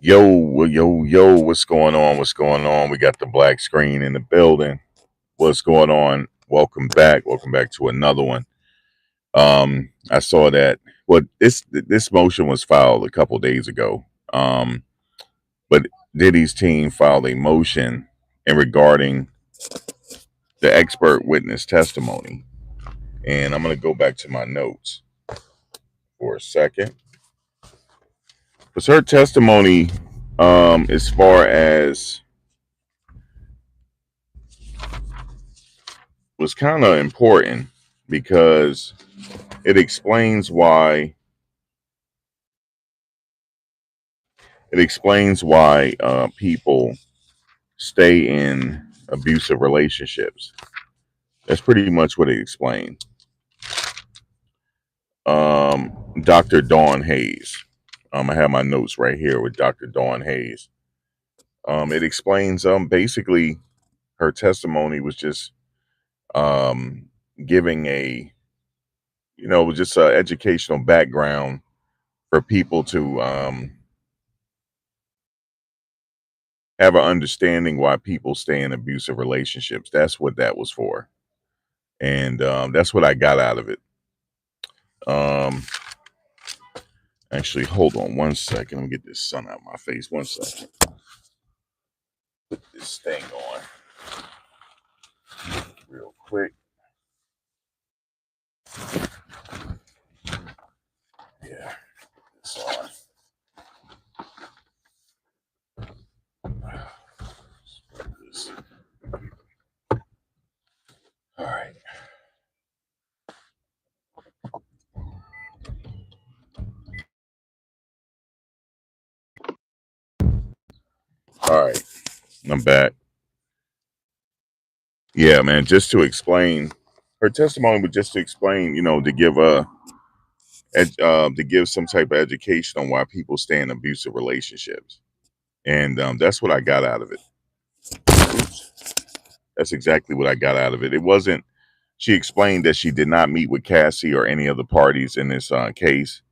Yo, what's going on? What's going on? We got the black screen in the building. What's going on? Welcome back. Welcome back to another one. I saw that this motion was filed a couple days ago. But Diddy's team filed a motion in regarding the expert witness testimony. And I'm gonna go back to my notes for a second. Because her testimony, as far as was kind of important because it explains why people stay in abusive relationships. That's pretty much what it explained. Dr. Dawn Hayes. I have my notes right here with Dr. Dawn Hayes. It explains basically her testimony was just um, giving a just an educational background for people to have an understanding why people stay in abusive relationships. That's what that was for, and that's what I got out of it. Um, Actually, hold on one second. Let me get this sun out of my face. One second. Put this thing on real quick. Yeah, it's on. All right. All right. I'm back. Yeah, man. Just to explain, her testimony was just to explain, to give to give some type of education on why people stay in abusive relationships, and that's what I got out of it. Oops. That's exactly what I got out of it. It wasn't. She explained that she did not meet with Cassie or any of the parties in this case,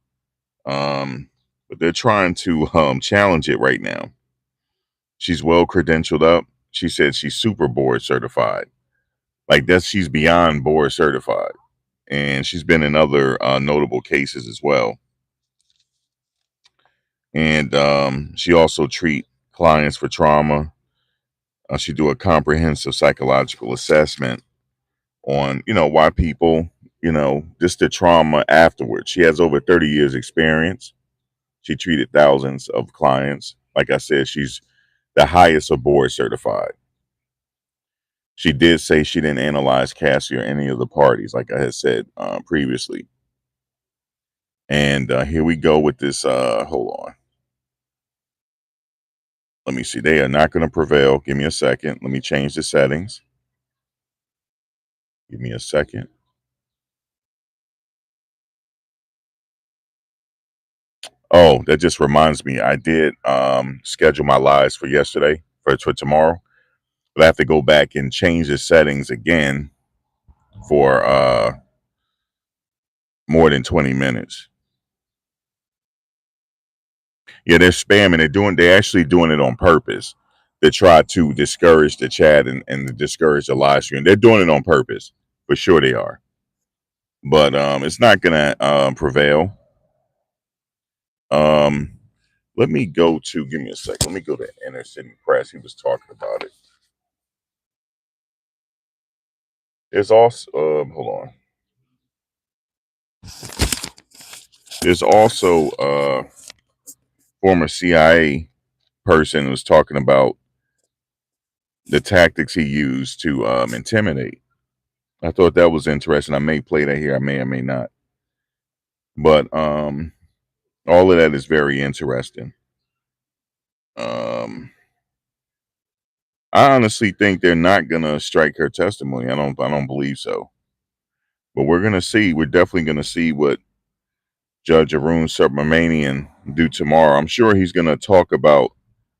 but they're trying to challenge it right now. She's well credentialed up. She said she's super board certified. Like that, she's beyond board certified, and she's been in other notable cases as well. And she also treat clients for trauma. She do a comprehensive psychological assessment on why people just the trauma afterwards. She has over 30 years experience. She treated thousands of clients. Like I said, she's the highest of board certified. She did say she didn't analyze Cassie or any of the parties, like I had said previously. And here we go with this. Hold on. Let me see. They are not going to prevail. Give me a second. Let me change the settings. Give me a second. Oh, that just reminds me. I did schedule my lives for yesterday for tomorrow, but I have to go back and change the settings again for more than 20 minutes. Yeah, they're spamming. They're actually doing it on purpose to try to discourage the chat and to discourage the live stream. They're doing it on purpose. For sure they are. But it's not gonna prevail. Um Let me go to give me a second. Let me go to Inner City Press. He was talking about it. There's also hold on. There's also former CIA person who's talking about the tactics he used to intimidate. I thought that was interesting. I may play that here. I may or may not. But all of that is very interesting. Um, I honestly think they're not gonna strike her testimony. I don't believe so. But we're gonna see. We're definitely gonna see what Judge Arun Subramanian do tomorrow. I'm sure he's gonna talk about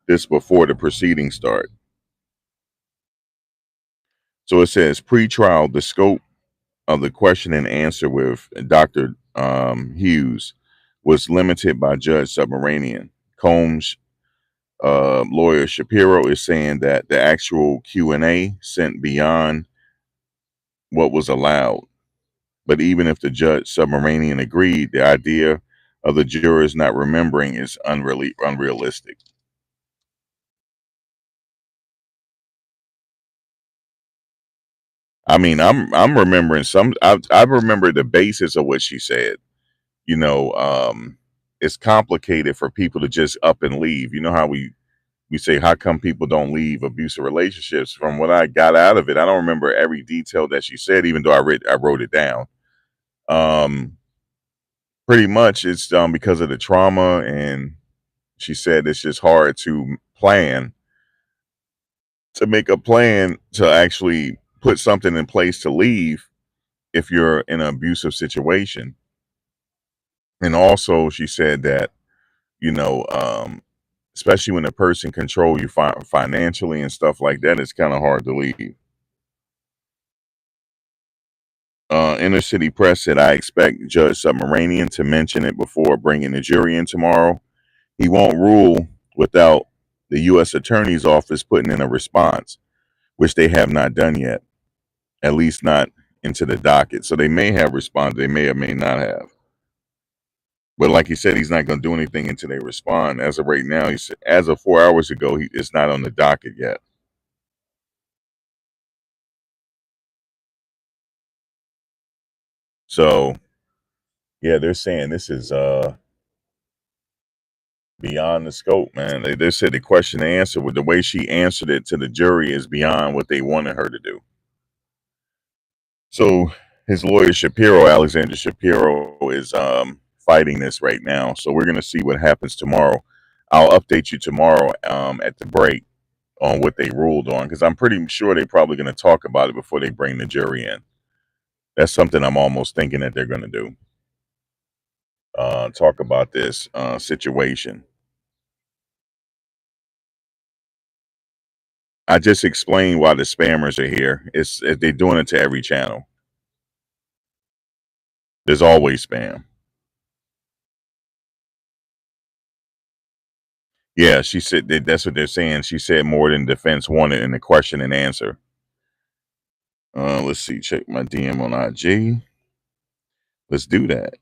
this before the proceedings start. So it says pre-trial, the scope of the question and answer with Dr. Hughes was limited by Judge Subramanian. Combs lawyer Shapiro is saying that the actual Q&A sent beyond what was allowed. But even if the judge Submaranian agreed, the idea of the jurors not remembering is unrealistic. I mean, I'm remembering some. I remember the basis of what she said. You know, it's complicated for people to just up and leave. You know how we say, how come people don't leave abusive relationships? From what I got out of it, I don't remember every detail that she said, even though I wrote it down. Um, Pretty much, it's because of the trauma, and she said it's just hard to make a plan to actually put something in place to leave if you're in an abusive situation. And also, she said that, you know, especially when a person control you financially and stuff like that, it's kind of hard to leave. Inner City Press said, I expect Judge Submaranian to mention it before bringing the jury in tomorrow. He won't rule without the U.S. Attorney's Office putting in a response, which they have not done yet, at least not into the docket. So they may have responded, they may or may not have. But like he said, he's not going to do anything until they respond. As of right now, he said, as of 4 hours ago, it's not on the docket yet. So yeah, they're saying this is beyond the scope, man. They said the question and answer with the way she answered it to the jury is beyond what they wanted her to do. So his lawyer Shapiro, Alexander Shapiro, is fighting this right now. So we're gonna see what happens tomorrow. I'll update you tomorrow at the break on what they ruled on, because I'm pretty sure they're probably gonna talk about it before they bring the jury in. That's something I'm almost thinking that they're gonna do. Talk about this situation. I just explained why the spammers are here. They're doing it to every channel. There's always spam. Yeah, she said that's what they're saying. She said more than defense wanted in the question and answer. Let's see. Check my DM on IG. Let's do that.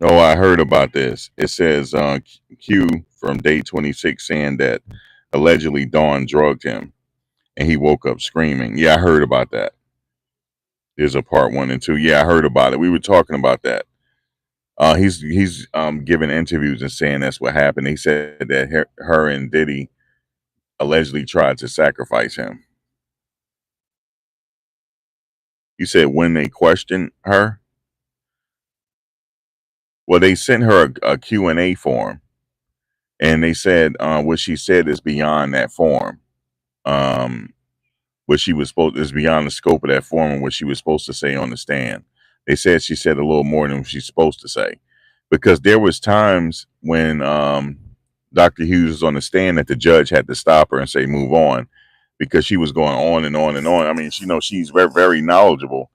Oh, I heard about this. It says Q from day 26 saying that allegedly Dawn drugged him and he woke up screaming. Yeah, I heard about that. There's a part 1 and 2. Yeah, I heard about it. We were talking about that. He's giving interviews and saying that's what happened. He said that her and Diddy allegedly tried to sacrifice him. You said when they questioned her, well, they sent her a Q&A form, and they said what she said is beyond that form. Um, what she was supposed is beyond the scope of that form and what she was supposed to say on the stand. They said she said a little more than she's supposed to say, because there was times when Dr. Hughes was on the stand that the judge had to stop her and say move on, because she was going on and on and on. I mean, she's very, very knowledgeable,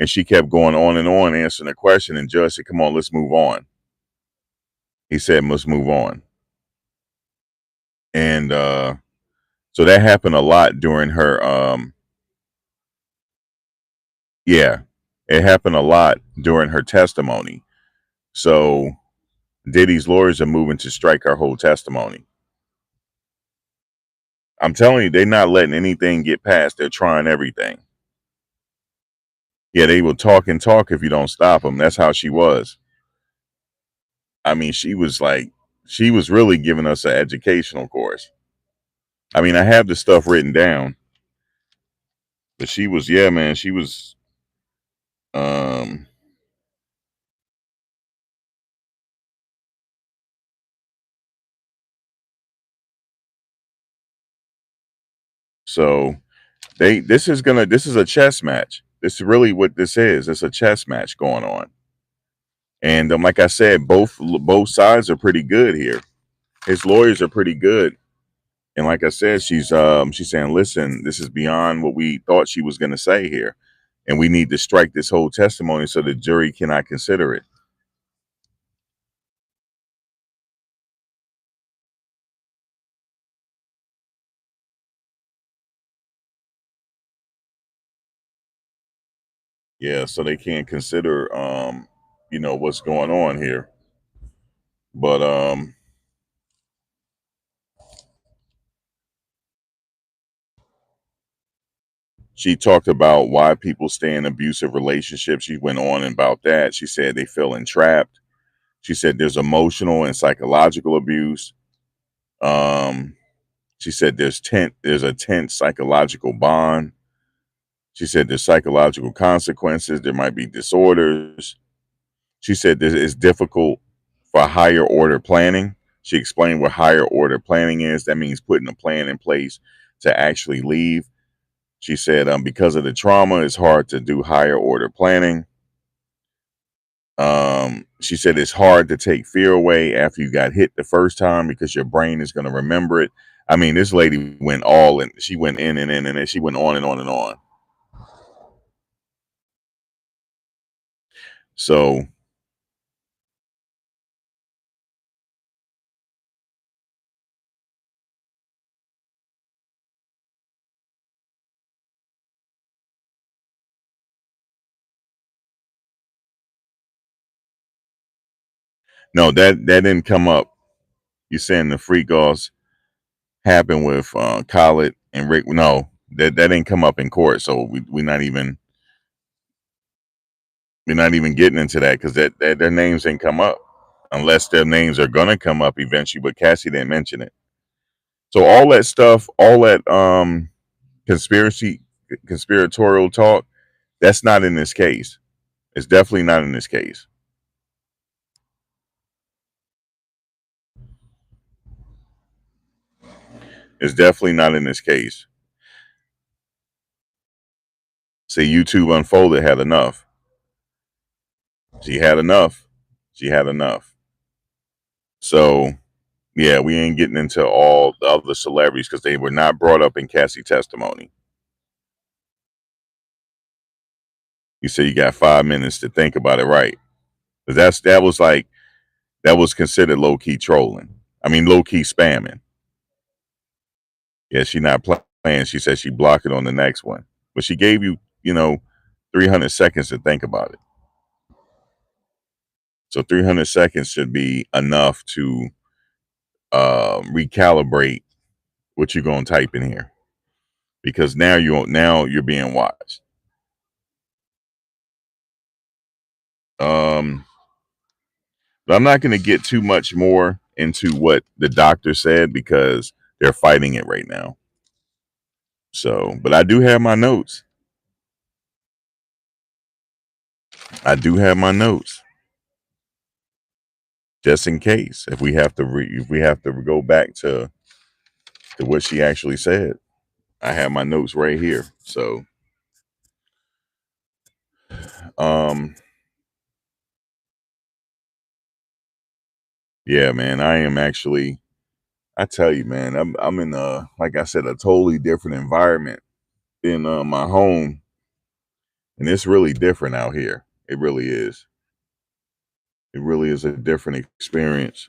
and she kept going on answering the question, and judge said, come on, let's move on. He said, let's move on. And so that happened a lot during her yeah, it happened a lot during her testimony. So Diddy's lawyers are moving to strike her whole testimony. I'm telling you, they're not letting anything get past. They're trying everything. Yeah, they will talk and talk if you don't stop them. That's how she was. I mean, she was really giving us an educational course. I mean, I have the stuff written down, but she was, yeah, man, she was, um, so this is a chess match. This is really what this is. It's a chess match going on. And like I said, both sides are pretty good here. His lawyers are pretty good. And like I said, she's saying, listen, this is beyond what we thought she was going to say here, and we need to strike this whole testimony so the jury cannot consider it. Yeah, so they can't consider, what's going on here. But she talked about why people stay in abusive relationships. She went on about that. She said they feel entrapped. She said there's emotional and psychological abuse. Um, she said there's a tense psychological bond. She said there's psychological consequences. There might be disorders. She said this is difficult for higher order planning. She explained what higher order planning is. That means putting a plan in place to actually leave. She said because of the trauma, it's hard to do higher order planning. She said it's hard to take fear away after you got hit the first time because your brain is going to remember it. I mean, this lady went all in. She went in and in and then she went on and on and on. So no, that didn't come up. You saying the freak offs happened with Khaled and Rick? No, that didn't come up in court. So we're not even getting into that because that their names didn't come up unless their names are gonna come up eventually. But Cassie didn't mention it. So all that stuff, all that conspiratorial talk, that's not in this case. It's definitely not in this case. It's definitely not in this case. See, YouTube Unfolded had enough. She had enough. She had enough. So yeah, we ain't getting into all the other celebrities because they were not brought up in Cassie's testimony. You say you got 5 minutes to think about it, right? That was considered low key trolling. I mean, low key spamming. Yeah, she not playing. She said she blocked it on the next one, but she gave you, 300 seconds to think about it. So 300 seconds should be enough to recalibrate what you're gonna type in here because now you're being watched. Um, but I'm not going to get too much more into what the doctor said because they're fighting it right now. So, but I do have my notes. I do have my notes just in case if we have to go back to what she actually said. I have my notes right here. So, um, yeah, man, I am actually. I tell you, man, I'm in like I said, a totally different environment in my home, and it's really different out here. It really is. It really is a different experience,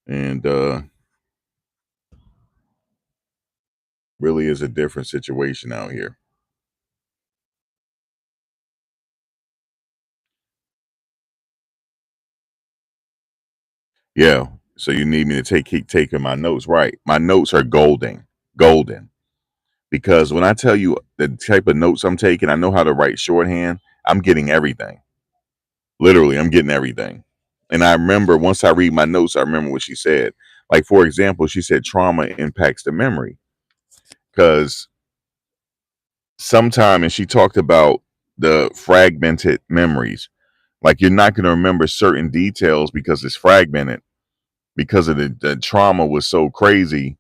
and really is a different situation out here. Yeah. So you need me to keep taking my notes, right? My notes are golden. Because when I tell you the type of notes I'm taking, I know how to write shorthand. I'm getting everything. Literally, I'm getting everything. And I remember once I read my notes, I remember what she said. Like for example, she said trauma impacts the memory because sometime, and she talked about the fragmented memories. Like you're not going to remember certain details because it's fragmented because of the trauma was so crazy.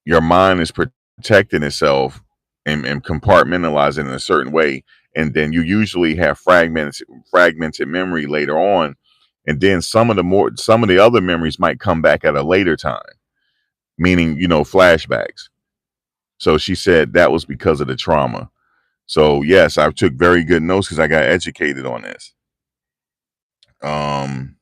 Your mind is protecting itself and compartmentalizing in a certain way, and then you usually have fragmented memory later on, and then some of the other memories might come back at a later time, meaning flashbacks. So she said that was because of the trauma. So yes, I took very good notes because I got educated on this. Um,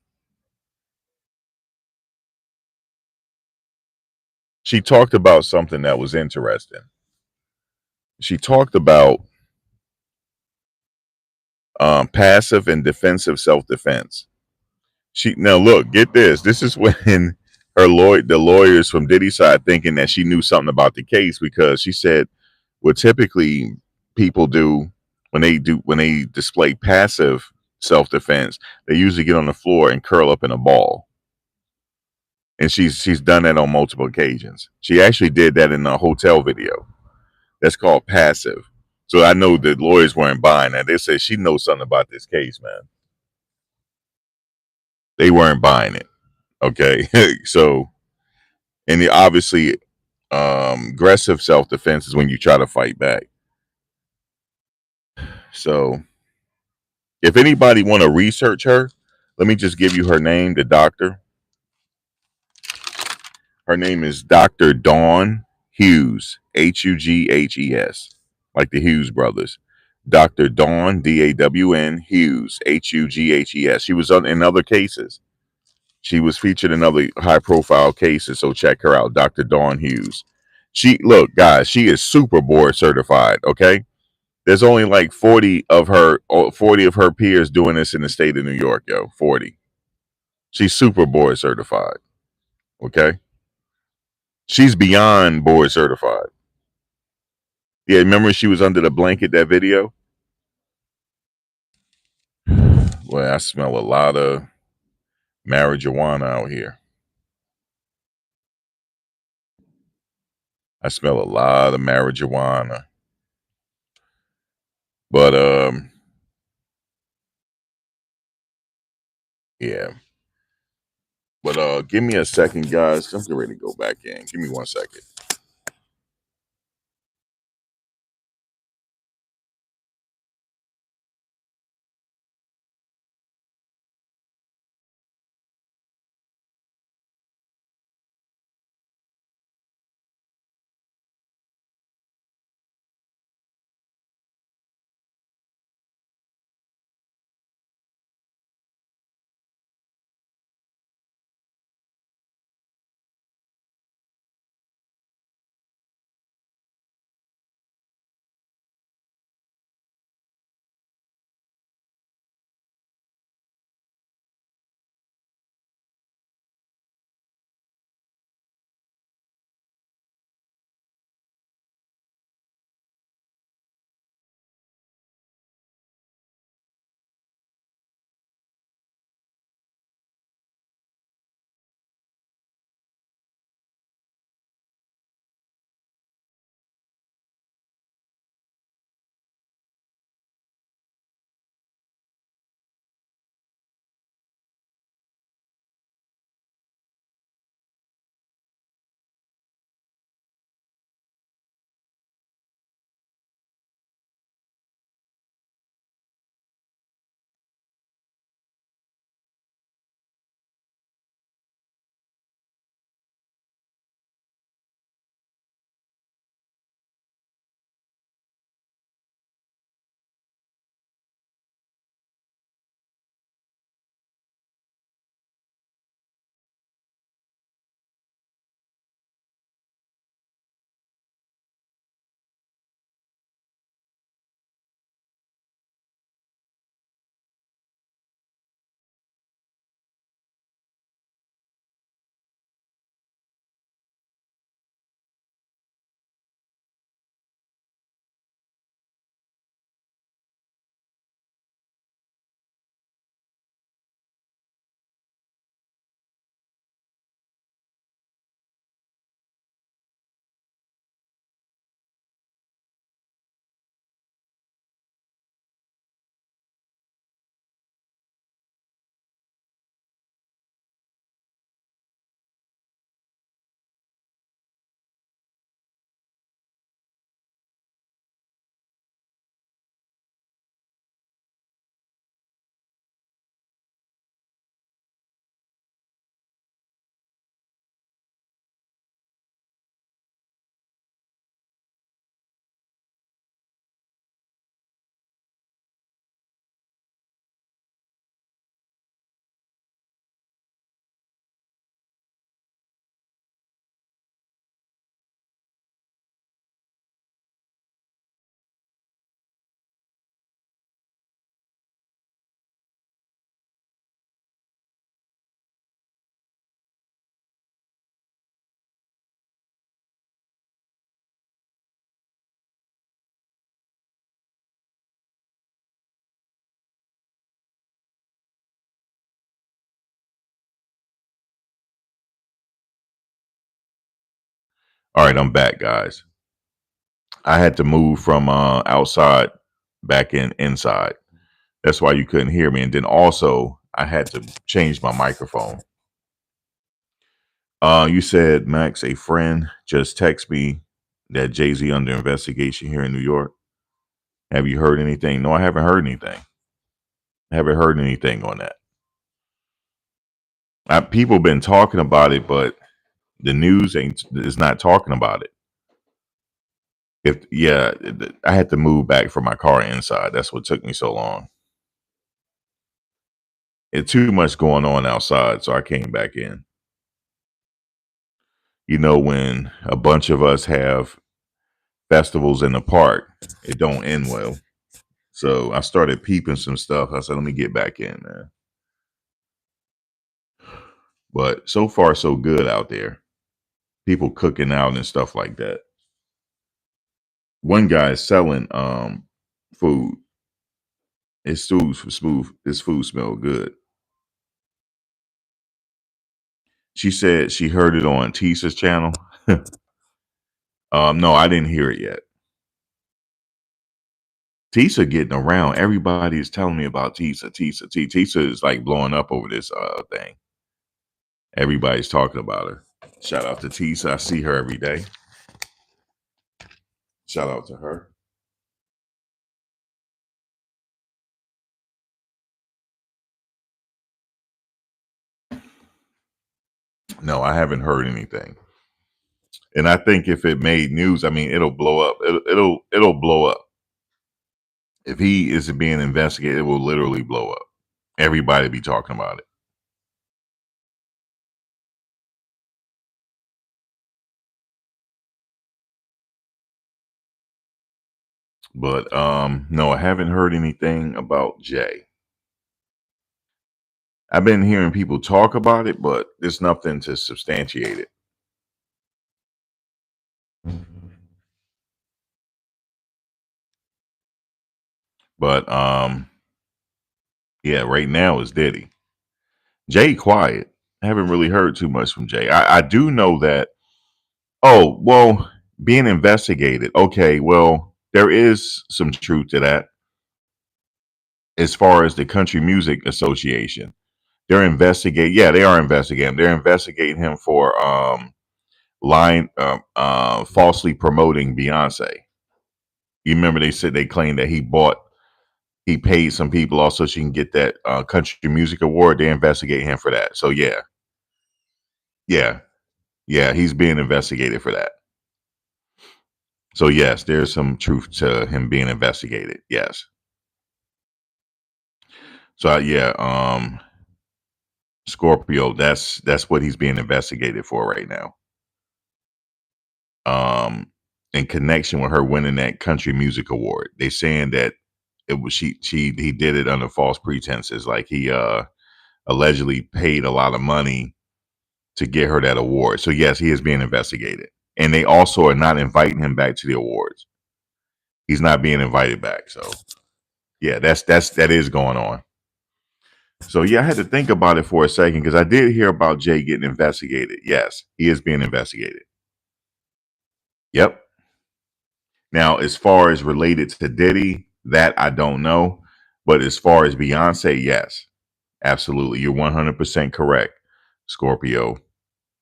she talked about something that was interesting. She talked about passive and defensive self-defense. She now look, get this. This is when the lawyers from Diddy side thinking that she knew something about the case, because she said what typically people do when they display passive self-defense, they usually get on the floor and curl up in a ball. And she's done that on multiple occasions. She actually did that in a hotel video. That's called passive. So I know the lawyers weren't buying that. They said she knows something about this case, man. They weren't buying it. Okay. So, and obviously, aggressive self-defense is when you try to fight back. So if anybody want to research her, let me just give you her name, the doctor. Her name is Dr. Dawn Hughes, Hughes, like the Hughes brothers. Dr. Dawn, Dawn Hughes, Hughes. She was in other cases. She was featured in other high-profile cases, so check her out, Dr. Dawn Hughes. Look, guys, she is super board certified, okay? There's only like 40 of her peers doing this in the state of New York, yo. 40. She's super board certified, okay? She's beyond board certified. Yeah, remember she was under the blanket, that video? Well, I smell a lot of marijuana out here. I smell a lot of marijuana. But yeah. But give me a second, guys. I'm getting ready to go back in. Give me 1 second. All right, I'm back, guys. I had to move from outside back inside. That's why you couldn't hear me. And then also, I had to change my microphone. You said, Max, a friend just texted me that Jay-Z under investigation here in New York. Have you heard anything? No, I haven't heard anything. I haven't heard anything on that. People been talking about it, but the news is not talking about it. I had to move back from my car inside. That's what took me so long. It's too much going on outside, so I came back in. You know, when a bunch of us have festivals in the park, it don't end well. So I started peeping some stuff. I said, let me get back in, man. But so far, so good out there. People cooking out and stuff like that. One guy is selling food. His food smooth. His food smelled good. She said she heard it on Tisa's channel. No, I didn't hear it yet. Tisa getting around. Everybody is telling me about Tisa. Tisa is like blowing up over this thing. Everybody's talking about her. Shout out to Tisa. I see her every day. Shout out to her. No, I haven't heard anything. And I think if it made news, I mean, it'll blow up. It'll blow up. If he is being investigated, it will literally blow up. Everybody be talking about it. But no, I haven't heard anything about Jay. I've been hearing people talk about it, but there's nothing to substantiate it. But yeah, right now is Diddy. Jay quiet. I haven't really heard too much from Jay. I do know that. Oh well, being investigated. Okay, well there is some truth to that. As far as the Country Music Association, they're investigating. Yeah, they are investigating. They're investigating him for falsely promoting Beyonce. You remember they said they claimed that he paid some people also so she can get that country music award. They investigate him for that. So yeah, yeah, he's being investigated for that. So yes, there's some truth to him being investigated. Yes. So yeah, Scorpio. That's what he's being investigated for right now. In connection with her winning that country music award, they saying that it was he did it under false pretenses, like he allegedly paid a lot of money to get her that award. So yes, he is being investigated, and they also are not inviting him back to the awards. He's not being invited back. So yeah, that is going on. So yeah, I had to think about it for a second because I did hear about Jay getting investigated. Yes, he is being investigated. Yep. Now, as far as related to Diddy, that I don't know. But as far as Beyonce, yes, absolutely. You're 100% correct, Scorpio,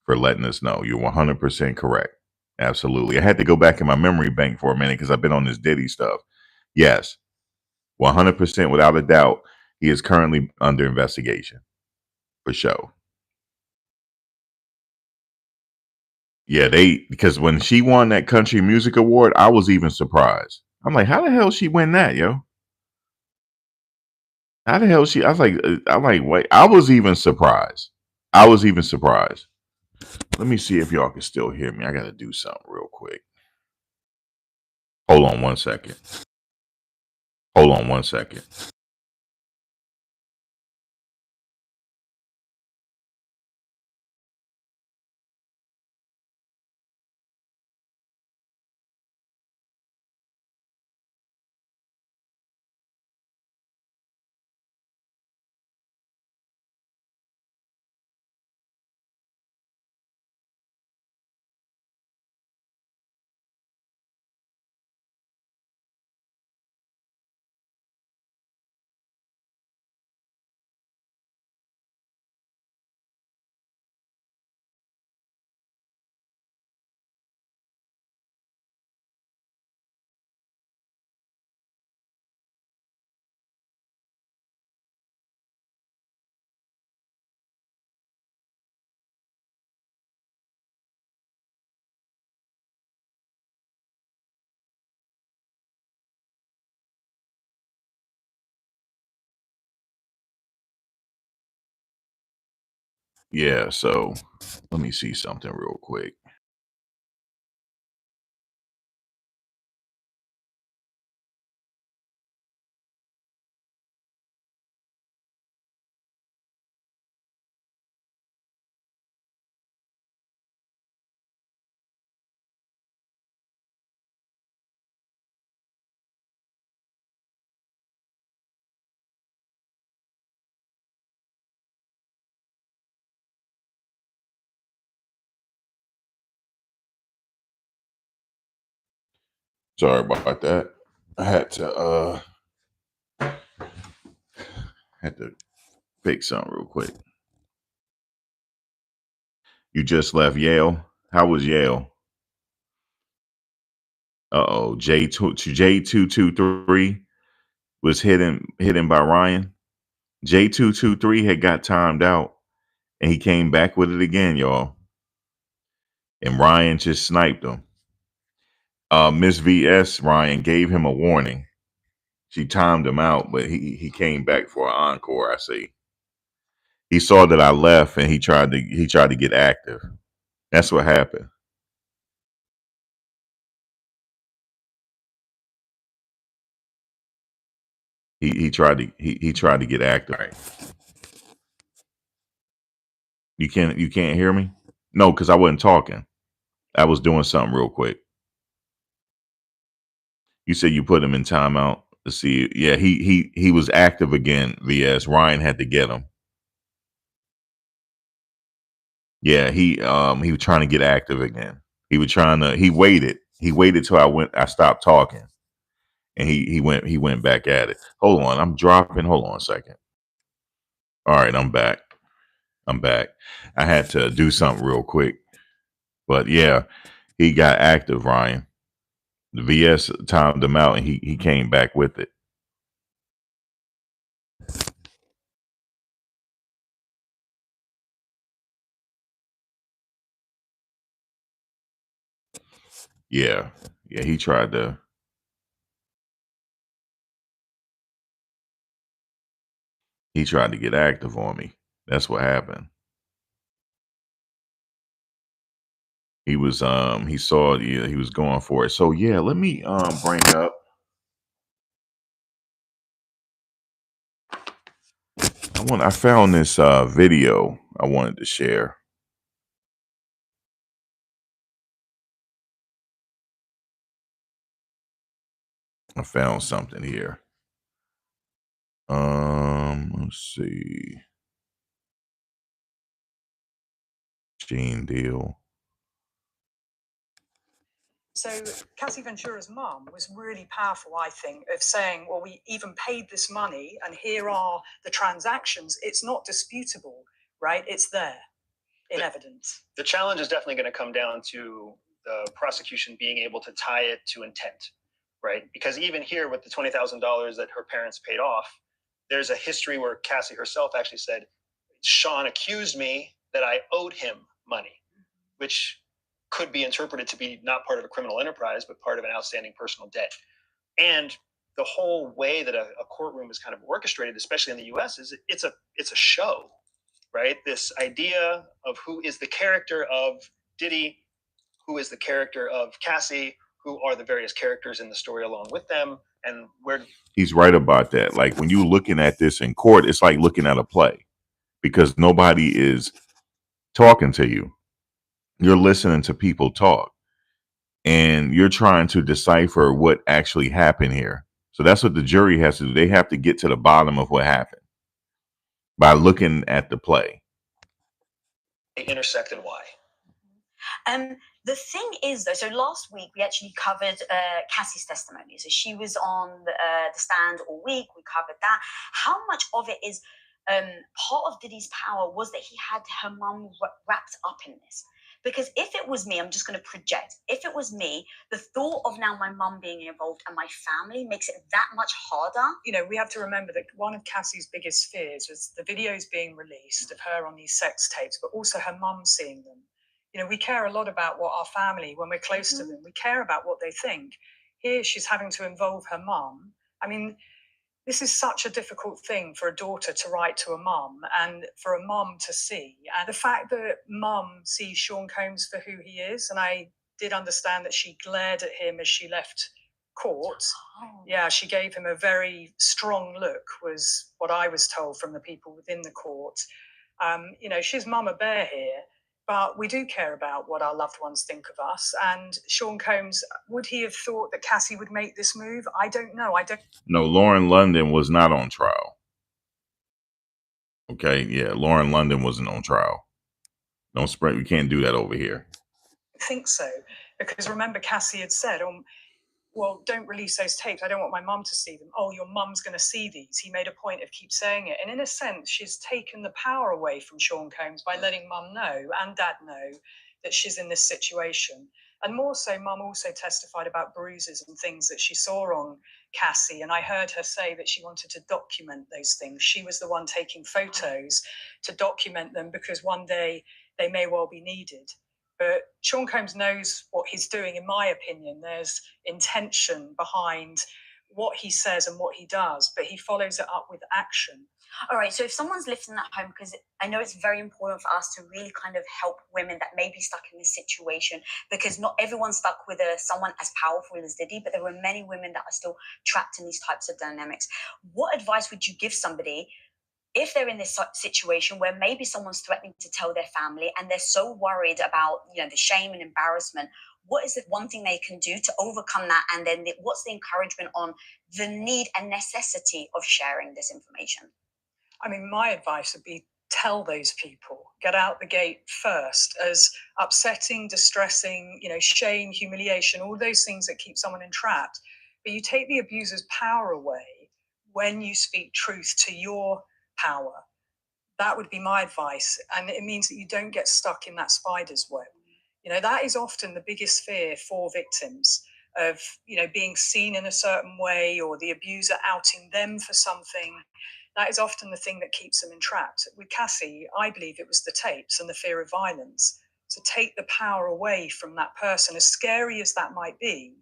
for letting us know. You're 100% correct. Absolutely. I had to go back in my memory bank for a minute because I've been on this Diddy stuff. Yes, 100% without a doubt. He is currently under investigation for sure. Yeah, because when she won that country music award, I was even surprised. I'm like, how the hell she win that, yo? How the hell she? I'm like, wait. I was even surprised. I was even surprised. Let me see if y'all can still hear me. I got to do something real quick. Hold on one second. Hold on one second. Yeah, so let me see something real quick. Sorry about that. I had to fix something real quick. You just left Yale. How was Yale? Uh-oh. J223 was hidden by Ryan. J223 had got timed out and he came back with it again, y'all. And Ryan just sniped him. Miss VS Ryan gave him a warning. She timed him out, but he came back for an encore, I see. He saw that I left and he tried to get active. That's what happened. He tried to get active. Right. You can't hear me? No, because I wasn't talking. I was doing something real quick. You said you put him in timeout. Let's see. Yeah, he was active again. VS Ryan had to get him. Yeah, he was trying to get active again. He waited till I stopped talking. And he went back at it. Hold on, I'm dropping. Hold on a second. All right, I'm back. I'm back. I had to do something real quick. But yeah, he got active, Ryan. The VS timed him out and he came back with it. Yeah. Yeah, he tried to get active on me. That's what happened. He saw, yeah, he was going for it. So yeah, let me bring up I found this video I wanted to share. I found something here. Let's see. Gene Deal. So Cassie Ventura's mum was really powerful, I think, of saying, well, we even paid this money and here are the transactions. It's not disputable, right? It's there in evidence. The challenge is definitely going to come down to the prosecution being able to tie it to intent, right? Because even here with the $20,000 that her parents paid off, there's a history where Cassie herself actually said, Sean accused me that I owed him money, which could be interpreted to be not part of a criminal enterprise, but part of an outstanding personal debt. And the whole way that a courtroom is kind of orchestrated, especially in the US, is it's a show, right? This idea of who is the character of Diddy, who is the character of Cassie, who are the various characters in the story along with them, and where He's right about that. Like when you're looking at this in court, it's like looking at a play because nobody is talking to you. You're listening to people talk and you're trying to decipher what actually happened here. So that's what the jury has to do. They have to get to the bottom of what happened by looking at the play. they intersect and why. The thing is, though, so last week we actually covered Cassie's testimony. So she was on the stand all week. We covered that. How much of it is part of Diddy's power was that he had her mum wrapped up in this? Because if it was me, I'm just going to project. If it was me, the thought of now my mum being involved and my family makes it that much harder. You know, we have to remember that one of Cassie's biggest fears was the videos being released of her on these sex tapes, but also her mum seeing them. You know, we care a lot about what our family, when we're close to them, we care about what they think. Here she's having to involve her mum. I mean, This is such a difficult thing for a daughter to write to a mum and for a mum to see. And the fact that mum sees Sean Combs for who he is, and I did understand that she glared at him as she left court. Oh. Yeah, she gave him a very strong look, was what I was told from the people within the court. She's mama bear here, but we do care about what our loved ones think of us. And Sean Combs, would he have thought that Cassie would make this move? I don't know. No, Lauren London was not on trial. Okay, yeah, Lauren London wasn't on trial. Don't spread. We can't do that over here. Think so, because remember Cassie had said, well, don't release those tapes. I don't want my mum to see them. Oh, your mum's going to see these. He made a point of keep saying it. And in a sense, she's taken the power away from Sean Combs by letting mum know and dad know that she's in this situation. And more so, mum also testified about bruises and things that she saw on Cassie. And I heard her say that she wanted to document those things. She was the one taking photos to document them because one day they may well be needed. But Sean Combs knows what he's doing, in my opinion. There's intention behind what he says and what he does, but he follows it up with action. All right, so if someone's listening at home, because I know it's very important for us to really kind of help women that may be stuck in this situation, because not everyone's stuck with someone as powerful as Diddy, but there are many women that are still trapped in these types of dynamics. What advice would you give somebody if they're in this situation where maybe someone's threatening to tell their family and they're so worried about the shame and embarrassment? What is the one thing they can do to overcome that? And then what's the encouragement on the need and necessity of sharing this information? I mean, my advice would be tell those people, get out the gate first. As upsetting, distressing, shame, humiliation, all those things that keep someone entrapped. But you take the abuser's power away when you speak truth to your power. That would be my advice. And it means that you don't get stuck in that spider's web. That is often the biggest fear for victims of, being seen in a certain way or the abuser outing them for something. That is often the thing that keeps them entrapped. With Cassie, I believe it was the tapes and the fear of violence. To take the power away from that person, as scary as that might be,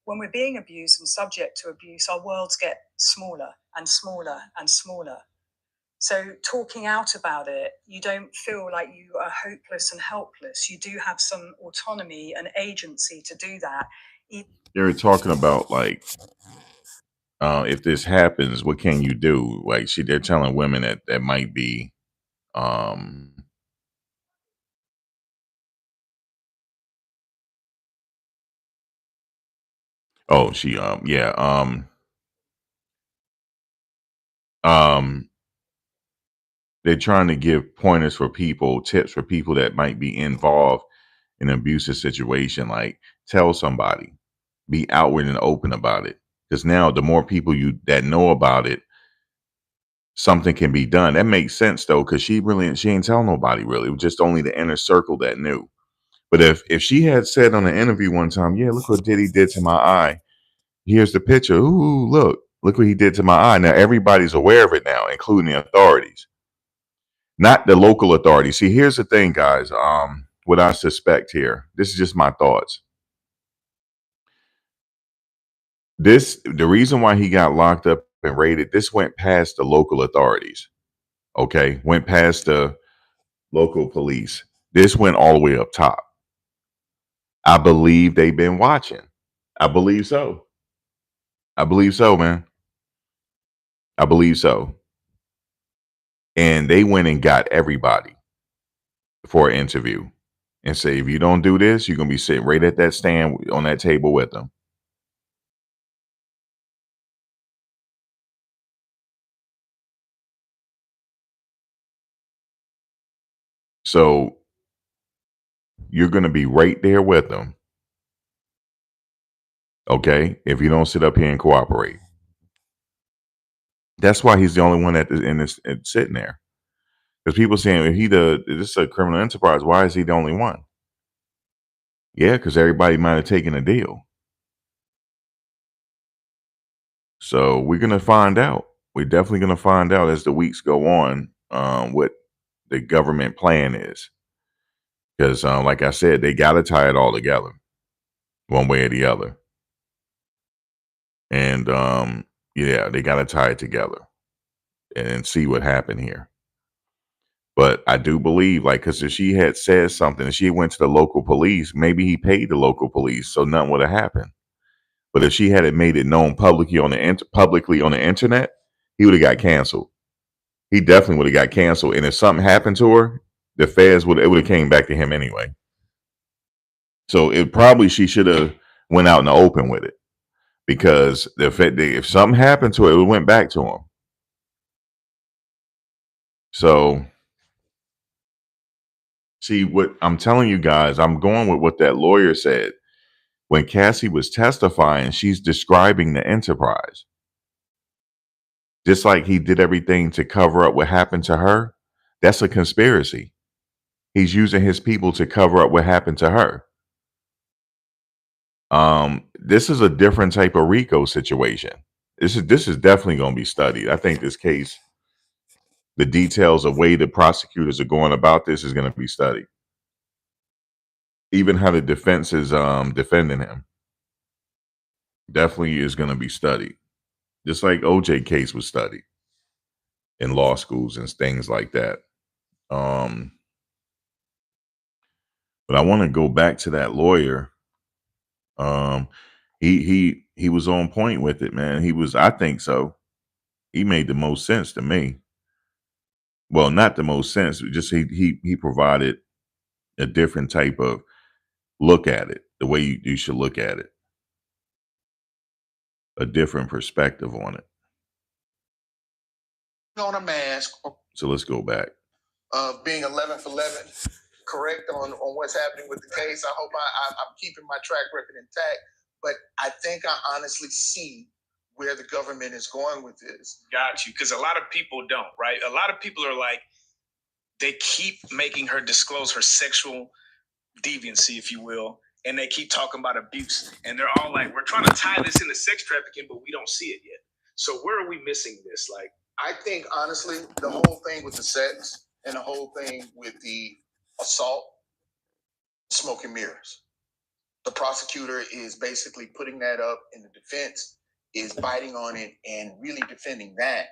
when we're being abused and subject to abuse, our worlds get smaller and smaller and smaller. So talking out about it, you don't feel like you are hopeless and helpless. You do have some autonomy and agency to do that. They're talking about if this happens, what can you do? Like they're telling women that might be oh, she yeah they're trying to give pointers for people, tips for people that might be involved in an abusive situation. Like tell somebody, be outward and open about it. Because now the more people that know about it, something can be done. That makes sense though, because she ain't tell nobody really. It was just only the inner circle that knew. But if she had said on an interview one time, yeah, look what Diddy did to my eye. Here's the picture. Ooh, look what he did to my eye. Now everybody's aware of it now, including the authorities. Not the local authorities. See, here's the thing, guys. What I suspect here, this is just my thoughts. The reason why he got locked up and raided, this went past the local authorities. Okay, went past the local police. This went all the way up top. I believe they've been watching. I believe so. I believe so, man. I believe so. And they went and got everybody for an interview and say, if you don't do this, you're going to be sitting right at that stand on that table with them. So you're going to be right there with them. Okay. If you don't sit up here and cooperate. That's why he's the only one sitting there. Because people saying, if this is a criminal enterprise, why is he the only one? Yeah, because everybody might have taken a deal. So we're going to find out. We're definitely going to find out as the weeks go on what the government plan is. Because like I said, they got to tie it all together one way or the other. And Yeah, they got to tie it together and see what happened here. But I do believe, like, because if she had said something and she went to the local police, maybe he paid the local police, so nothing would have happened. But if she had made it known publicly on the internet, he would have got canceled. He definitely would have got canceled. And if something happened to her, the feds would have came back to him anyway. So it probably she should have went out in the open with it, because if something happened to it, it went back to him. So see, what I'm telling you guys, I'm going with what that lawyer said. When Cassie was testifying, she's describing the enterprise. Just like he did everything to cover up what happened to her, that's a conspiracy. He's using his people to cover up what happened to her. This is a different type of RICO situation. This is definitely going to be studied. I think this case, the details of way the prosecutors are going about this is going to be studied. Even how the defense is defending him definitely is going to be studied. Just like OJ case was studied in law schools and things like that. But I want to go back to that lawyer. He was on point with it, man. I think so. He made the most sense to me. Well, not the most sense, just he provided a different type of look at it, the way you should look at it, a different perspective on it. On a mask. So let's go back. Being 11 for 11, correct on what's happening with the case. I hope I'm keeping my track record intact, but I think I honestly see where the government is going with this. Got you, because a lot of people don't, right? A lot of people are like, they keep making her disclose her sexual deviancy, if you will, and they keep talking about abuse, and they're all like, we're trying to tie this into sex trafficking, but we don't see it yet. So where are we missing this? Like, I think honestly, the whole thing with the sex and the whole thing with the assault, smoke and mirrors. The prosecutor is basically putting that up, and the defense is biting on it and really defending that,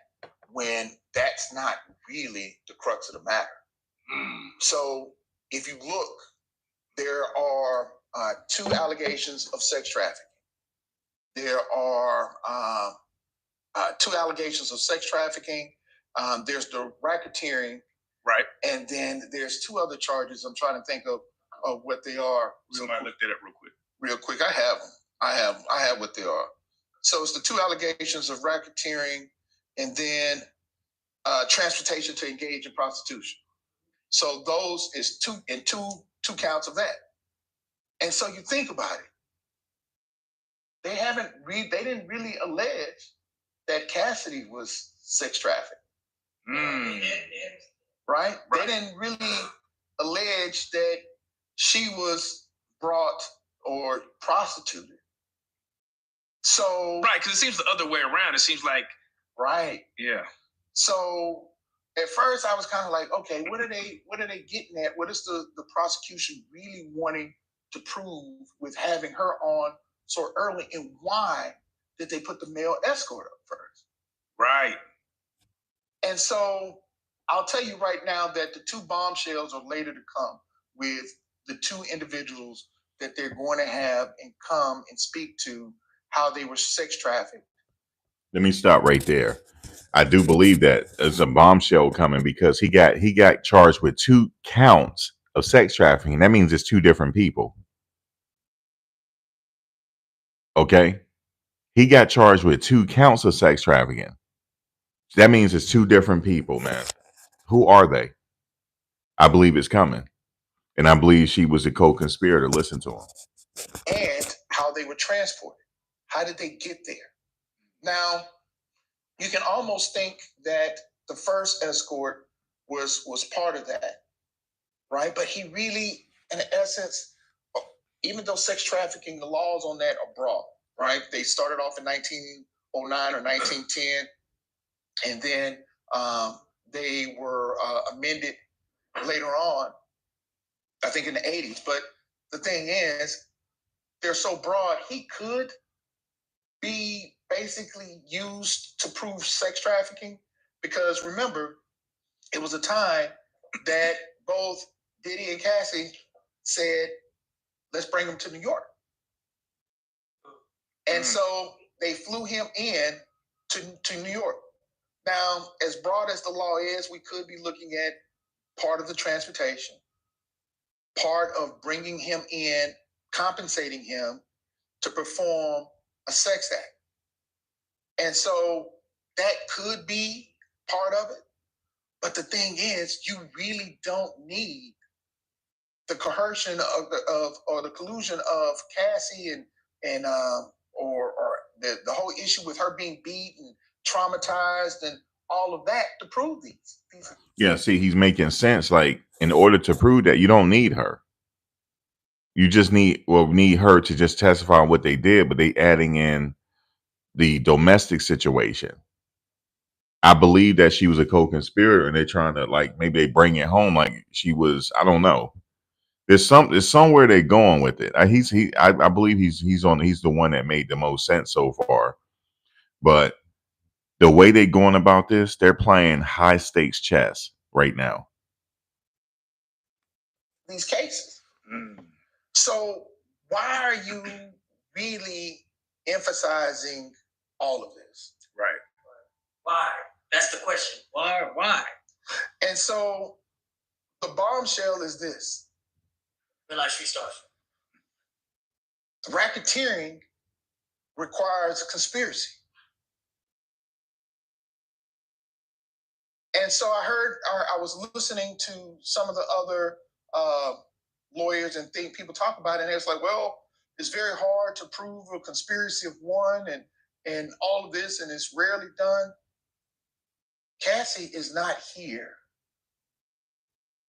when that's not really the crux of the matter. So if you look, there are 2 allegations of sex trafficking. There are 2 allegations of sex trafficking. There's the racketeering, right? and then there's 2 other charges. I'm trying to think of what they are. Somebody look that up real quick. Real quick, I have them. I have what they are. So it's the 2 allegations of racketeering, and then transportation to engage in prostitution. So those is 2 counts of that. And so you think about it. They didn't really allege that Cassidy was sex trafficked. Right? They didn't really allege that she was brought or prostituted. So right, because it seems the other way around. It seems like, right. Yeah. So at first I was kind of like, okay, what are they getting at? What is the prosecution really wanting to prove with having her on so early, and why did they put the male escort up first? Right. And so I'll tell you right now that the 2 bombshells are later to come, with the 2 individuals that they're going to have and come and speak to how they were sex trafficked. Let me stop right there. I do believe that there's a bombshell coming, because he got charged with 2 counts of sex trafficking. That means it's 2 different people. Okay? He got charged with 2 counts of sex trafficking. That means it's 2 different people, man. Who are they? I believe it's coming. And I believe she was a co-conspirator. Listen to him. And how they were transported. How did they get there? Now, you can almost think that the first escort was part of that, right? But he really, in essence, even though sex trafficking, the laws on that are broad, right? They started off in 1909 or 1910, and then they were amended later on, I think in the 80s. But the thing is, they're so broad, he could be basically used to prove sex trafficking, because remember, it was a time that both Diddy and Cassie said, let's bring him to New York. And so they flew him in to New York. Now, as broad as the law is, we could be looking at part of the transportation, part of bringing him in, compensating him to perform a sex act. And so that could be part of it. But the thing is, you really don't need the coercion or the collusion of Cassie and or the whole issue with her being beat and traumatized and all of that to prove these. Yeah, see, he's making sense. Like, in order to prove that, you don't need her. You just need her to just testify on what they did, but they adding in the domestic situation. I believe that she was a co-conspirator, and they're trying to, like, maybe they bring it home like she was. I don't know. There's somewhere they're going with it. I believe he's the one that made the most sense so far. But the way they're going about this, they're playing high stakes chess right now. These cases. So why are you really emphasizing all of this? Right. Why? That's the question. Why? And so the bombshell is this. Relax, restart. Racketeering requires conspiracy. And so I was listening to some of the other lawyers and people talk about it, and it's like, well, it's very hard to prove a conspiracy of one and all of this, and it's rarely done. Cassie is not here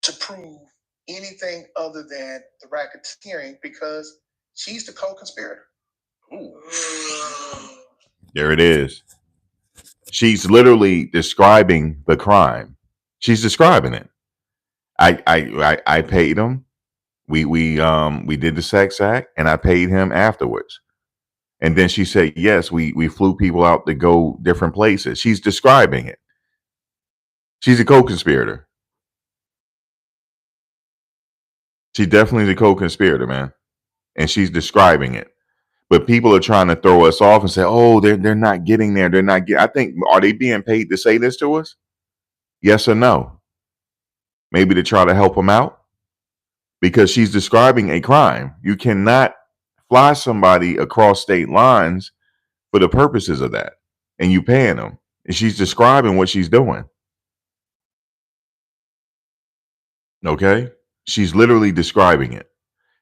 to prove anything other than the racketeering because she's the co-conspirator. Ooh. There it is. She's literally describing the crime. She's describing it. I paid him. We did the sex act, and I paid him afterwards. And then she said, yes, we flew people out to go different places. She's describing it. She's a co-conspirator. She definitely is a co-conspirator, man. And she's describing it. But people are trying to throw us off and say, oh, they're not getting there. They're not getting. I think, are they being paid to say this to us? Yes or no? Maybe to try to help them out? Because she's describing a crime. You cannot fly somebody across state lines for the purposes of that. And you paying them. And she's describing what she's doing. Okay? She's literally describing it.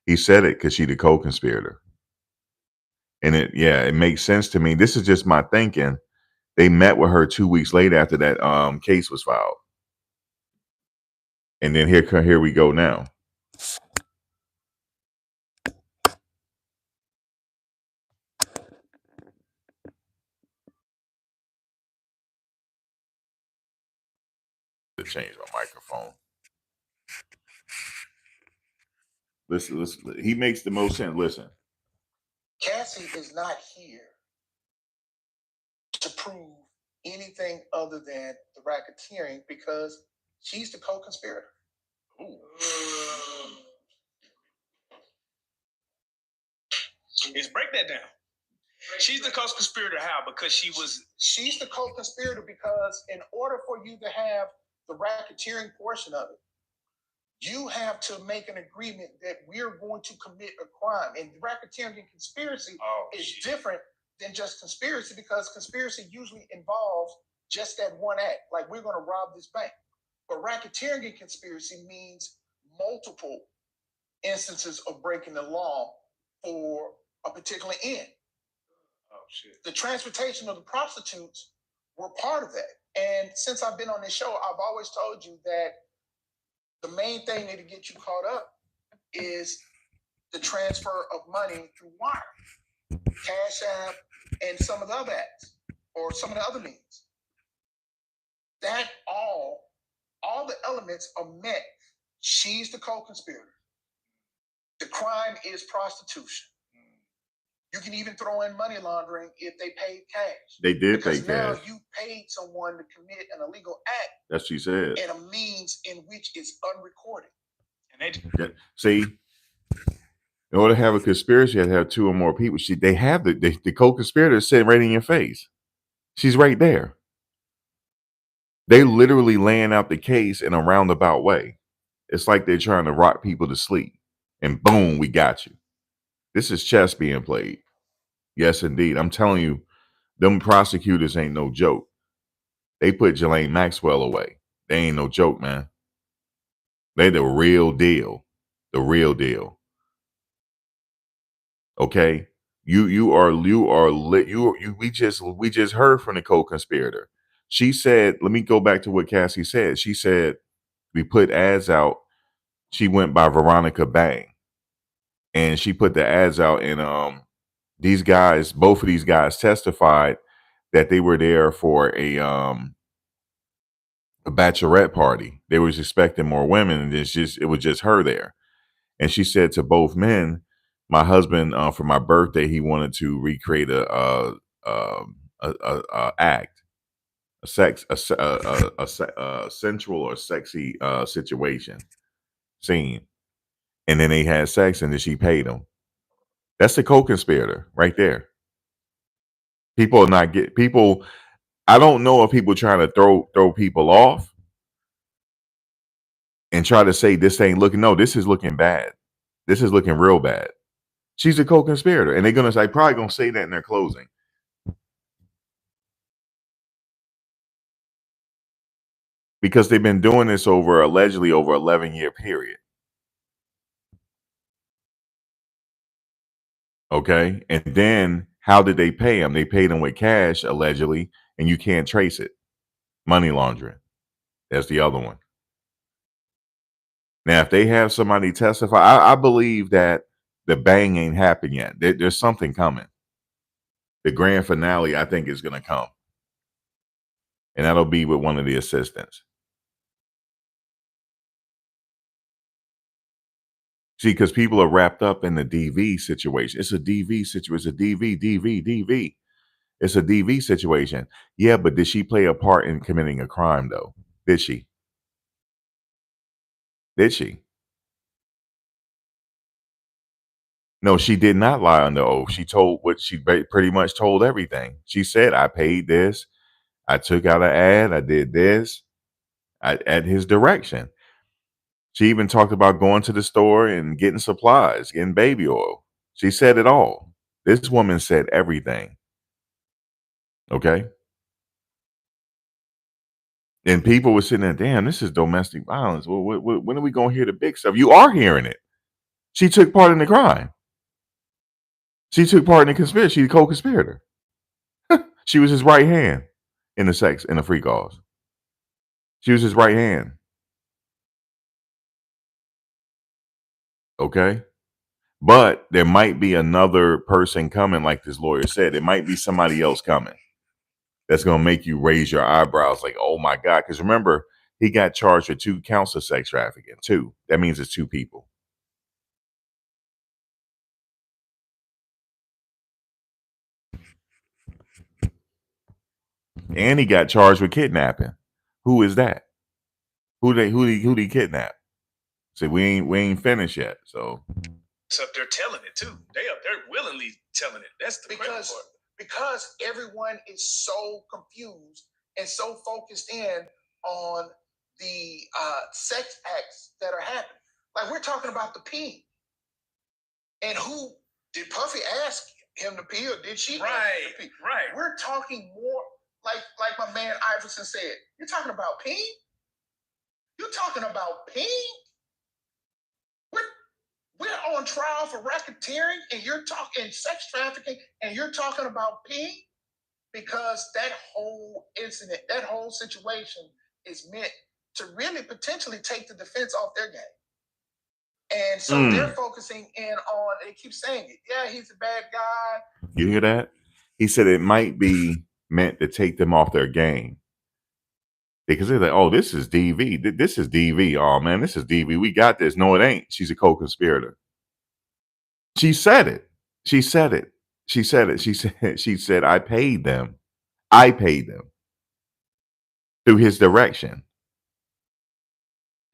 He said it because she's the co-conspirator. And it makes sense to me. This is just my thinking. They met with her 2 weeks later after that case was filed. And then here we go now. To change my microphone. Listen. He makes the most sense. Listen. Cassie is not here to prove anything other than the racketeering because she's the co-conspirator. Ooh. Let's break that down. She's the co-conspirator. How? Because she's the co-conspirator because in order for you to have the racketeering portion of it, you have to make an agreement that we're going to commit a crime. And racketeering and conspiracy is different than just conspiracy because conspiracy usually involves just that one act, like we're going to rob this bank. But racketeering and conspiracy means multiple instances of breaking the law for a particular end. Oh, shit. The transportation of the prostitutes were part of that. And since I've been on this show, I've always told you that the main thing that'll get you caught up is the transfer of money through wire, Cash App, and some of the other apps, or some of the other means. That all the elements are met. She's the co-conspirator. The crime is prostitution. You can even throw in money laundering if they paid cash. They did because pay cash. Now you paid someone to commit an illegal act. That's what she said. In a means in which is unrecorded. And see, in order to have a conspiracy, you have to have two or more people. They have the co-conspirator sitting right in your face. She's right there. They literally laying out the case in a roundabout way. It's like they're trying to rock people to sleep. And boom, we got you. This is chess being played. Yes, indeed. I'm telling you, them prosecutors ain't no joke. They put Ghislaine Maxwell away. They ain't no joke, man. They the real deal. The real deal. Okay? We just heard from the co-conspirator. She said, let me go back to what Cassie said. She said, we put ads out. She went by Veronica Bang. And she put the ads out, and these guys, both of these guys testified that they were there for a bachelorette party. They was expecting more women, and it was just her there. And she said to both men, my husband, for my birthday, he wanted to recreate a act, a sensual or sexy situation scene, and then they had sex, and then she paid him. That's the co-conspirator right there. People are not get people. I don't know if people trying to throw people off and try to say this ain't looking. No, this is looking bad. This is looking real bad. She's a co-conspirator, and they're gonna say probably gonna say that in their closing. Because they've been doing this allegedly over 11-year period. Okay. And then how did they pay them? They paid them with cash, allegedly, and you can't trace it. Money laundering. That's the other one. Now, if they have somebody testify, I believe that the bang ain't happened yet. There's something coming. The grand finale, I think, is going to come. And that'll be with one of the assistants. See, because people are wrapped up in the DV situation. It's a DV situation. It's a DV. It's a DV situation. Yeah, but did she play a part in committing a crime, though? Did she? Did she? No, she did not lie on the oath. She told what she pretty much told everything. She said, I paid this. I took out an ad. I did this at his direction. She even talked about going to the store and getting supplies, getting baby oil. She said it all. This woman said everything. Okay. And people were sitting there, damn, this is domestic violence. Well, when are we going to hear the big stuff? You are hearing it. She took part in the crime. She took part in the conspiracy. She's a co-conspirator. She was his right hand in the free calls. She was his right hand. Okay. But there might be another person coming, like this lawyer said. It might be somebody else coming that's going to make you raise your eyebrows like, oh my God. Because remember, he got charged with 2 counts of sex trafficking. 2. That means it's 2 people. And he got charged with kidnapping. Who is that? Who they kidnap? So we ain't finished yet. So it's up there telling it too. They're willingly telling it. That's the crazy part. Because everyone is so confused and so focused in on the sex acts that are happening. Like we're talking about the pee. And who did Puffy ask him to pee or did she ask him to pee? Right. We're talking more like my man Iverson said. You're talking about peeing? You're talking about peeing? We're on trial for racketeering and you're talking sex trafficking and you're talking about peeing? Because that whole incident, that whole situation is meant to really potentially take the defense off their game. And so they're focusing in on, they keep saying it. Yeah, he's a bad guy. You hear that? He said it might be meant to take them off their game. Because they're like, oh, this is DV. This is DV. Oh, man, this is DV. We got this. No, it ain't. She's a co-conspirator. She said it. She said it. She said it. She said, I paid them. I paid them through his direction.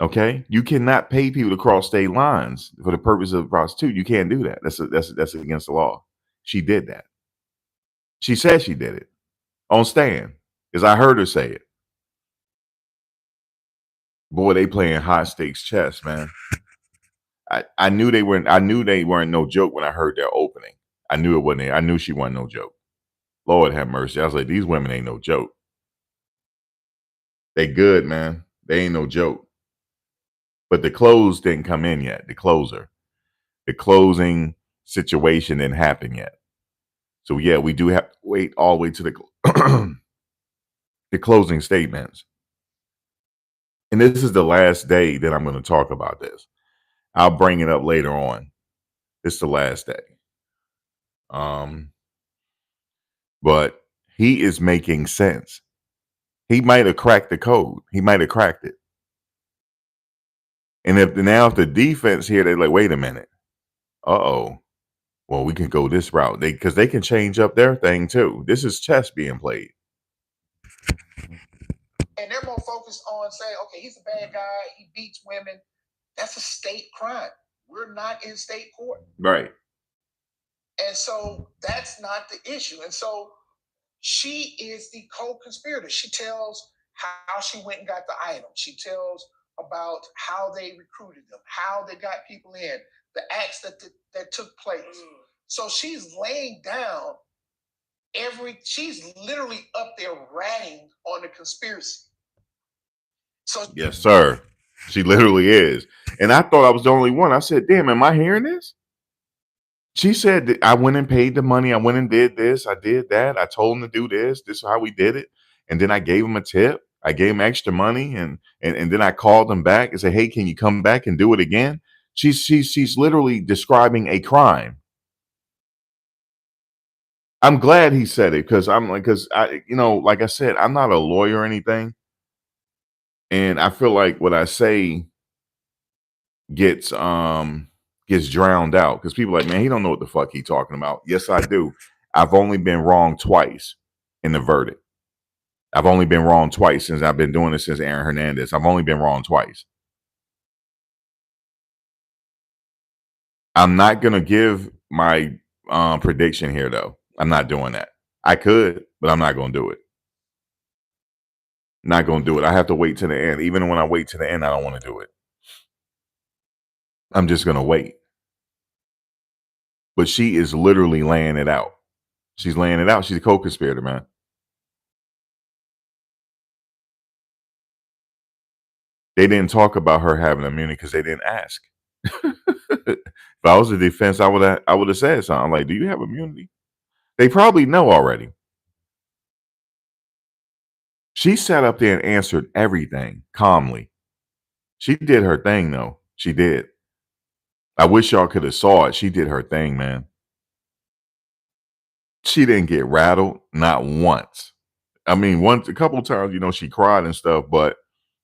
Okay, you cannot pay people to cross state lines for the purpose of prostitute. You can't do that. That's against the law. She did that. She said she did it on stand, because I heard her say it. Boy, they playing high stakes chess, man. I knew they weren't. I knew they weren't no joke when I heard their opening. I knew it wasn't. I knew she wasn't no joke. Lord have mercy. I was like, these women ain't no joke. They good, man. They ain't no joke. But the close didn't come in yet. The closing situation didn't happen yet. So yeah, we do have to wait all the way to the the closing statements. And this is the last day that I'm going to talk about this. I'll bring it up later on. This is the last day. But he is making sense. He might have cracked the code. He might have cracked it. And if the defense here, they're like, wait a minute. Uh-oh. Well, we can go this route. Because they can change up their thing too. This is chess being played. And they're more focused on saying, okay, he's a bad guy. He beats women. That's a state crime. We're not in state court. Right. And so that's not the issue. And so she is the co-conspirator. She tells how she went and got the item. She tells about how they recruited them, how they got people in, the acts that took place. So she's laying down she's literally up there ratting on the conspiracy. So yes, sir. She literally is. And I thought I was the only one. I said, damn, am I hearing this? She said that I went and paid the money. I went and did this. I did that. I told him to do this. This is how we did it. And then I gave him a tip. I gave him extra money. And then I called him back and said, hey, can you come back and do it again? She's literally describing a crime. I'm glad he said it because I, like I said, I'm not a lawyer or anything. And I feel like what I say gets drowned out because people are like, man, he don't know what the fuck he talking about. Yes, I do. I've only been wrong twice in the verdict. I've only been wrong twice since I've been doing this since Aaron Hernandez. I've only been wrong twice. I'm not gonna give my prediction here though. I'm not doing that. I could, but I'm not gonna do it. Not gonna do it. I have to wait to the end. Even when I wait to the end, I don't want to do it. I'm just gonna wait. But she is literally laying it out. She's laying it out. She's a co-conspirator, man. They didn't talk about her having immunity because they didn't ask. If I was the defense, I would have said something like, do you have immunity? They probably know already. She sat up there and answered everything calmly. She did her thing, though. She did. I wish y'all could have saw it. She did her thing, man. She didn't get rattled, not once. I mean, a couple of times, she cried and stuff, but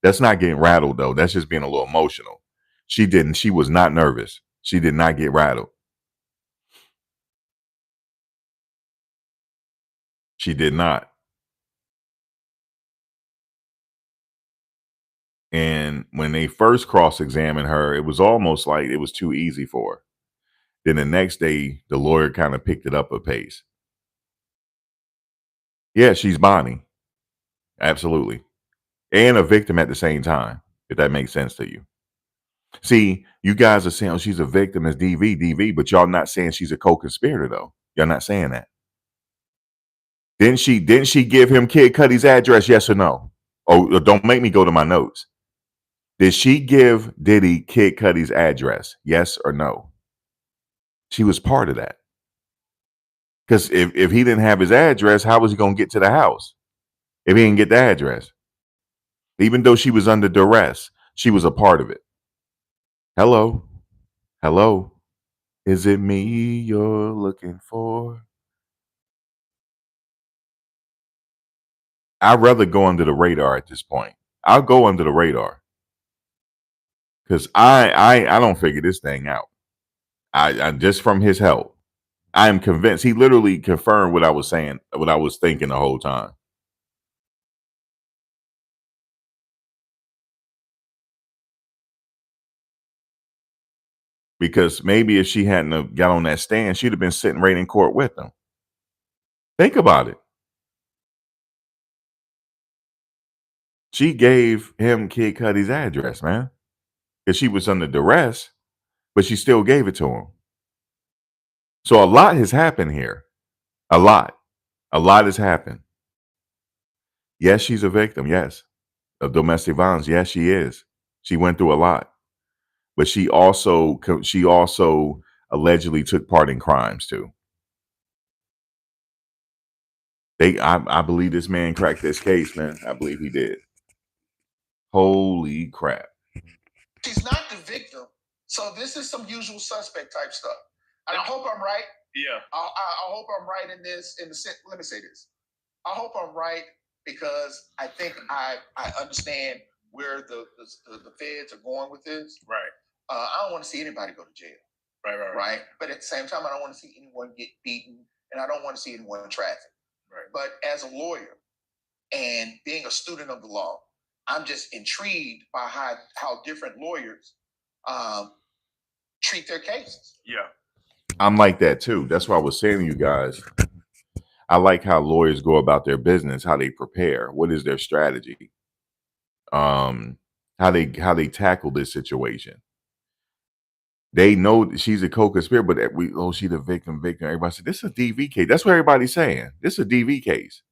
that's not getting rattled, though. That's just being a little emotional. She didn't. She was not nervous. She did not get rattled. She did not. And when they first cross-examined her, it was almost like it was too easy for her. Then the next day, the lawyer kind of picked it up a pace. Yeah, she's Bonnie. Absolutely. And a victim at the same time, if that makes sense to you. See, you guys are saying, oh, she's a victim as DV, but y'all not saying she's a co-conspirator, though. Y'all not saying that. Didn't she give him Kid Cudi's address, yes or no? Oh, don't make me go to my notes. Did she give Diddy Kid Cudi's address, yes or no? She was part of that. Because if he didn't have his address, how was he going to get to the house? If he didn't get the address. Even though she was under duress, she was a part of it. Hello? Hello? Is it me you're looking for? I'd rather go under the radar at this point. I'll go under the radar. Because I don't figure this thing out. I just from his help. I am convinced he literally confirmed what I was saying, what I was thinking the whole time. Because maybe if she hadn't have got on that stand, she'd have been sitting right in court with him. Think about it. She gave him Kid Cudi's address, man, because she was under duress, but she still gave it to him. So a lot has happened here. A lot has happened. Yes, she's a victim. Yes, of domestic violence. Yes, she is. She went through a lot, but she also allegedly took part in crimes too. I believe this man cracked this case, man. I believe he did. Holy crap. She's not the victim. So this is some usual suspect type stuff. And I hope I'm right. Yeah. I hope I'm right in this. Let me say this. I hope I'm right because I think I understand where the feds are going with this. Right. I don't want to see anybody go to jail. Right. But at the same time, I don't want to see anyone get beaten, and I don't want to see anyone in traffic. Right. But as a lawyer and being a student of the law, I'm just intrigued by how different lawyers treat their cases. Yeah. I'm like that too. That's why I was saying to you guys, I like how lawyers go about their business, how they prepare, what is their strategy, how they tackle this situation. They know that she's a co-conspirator, but she's the victim. Everybody said this is a DV case. That's what everybody's saying. This is a DV case.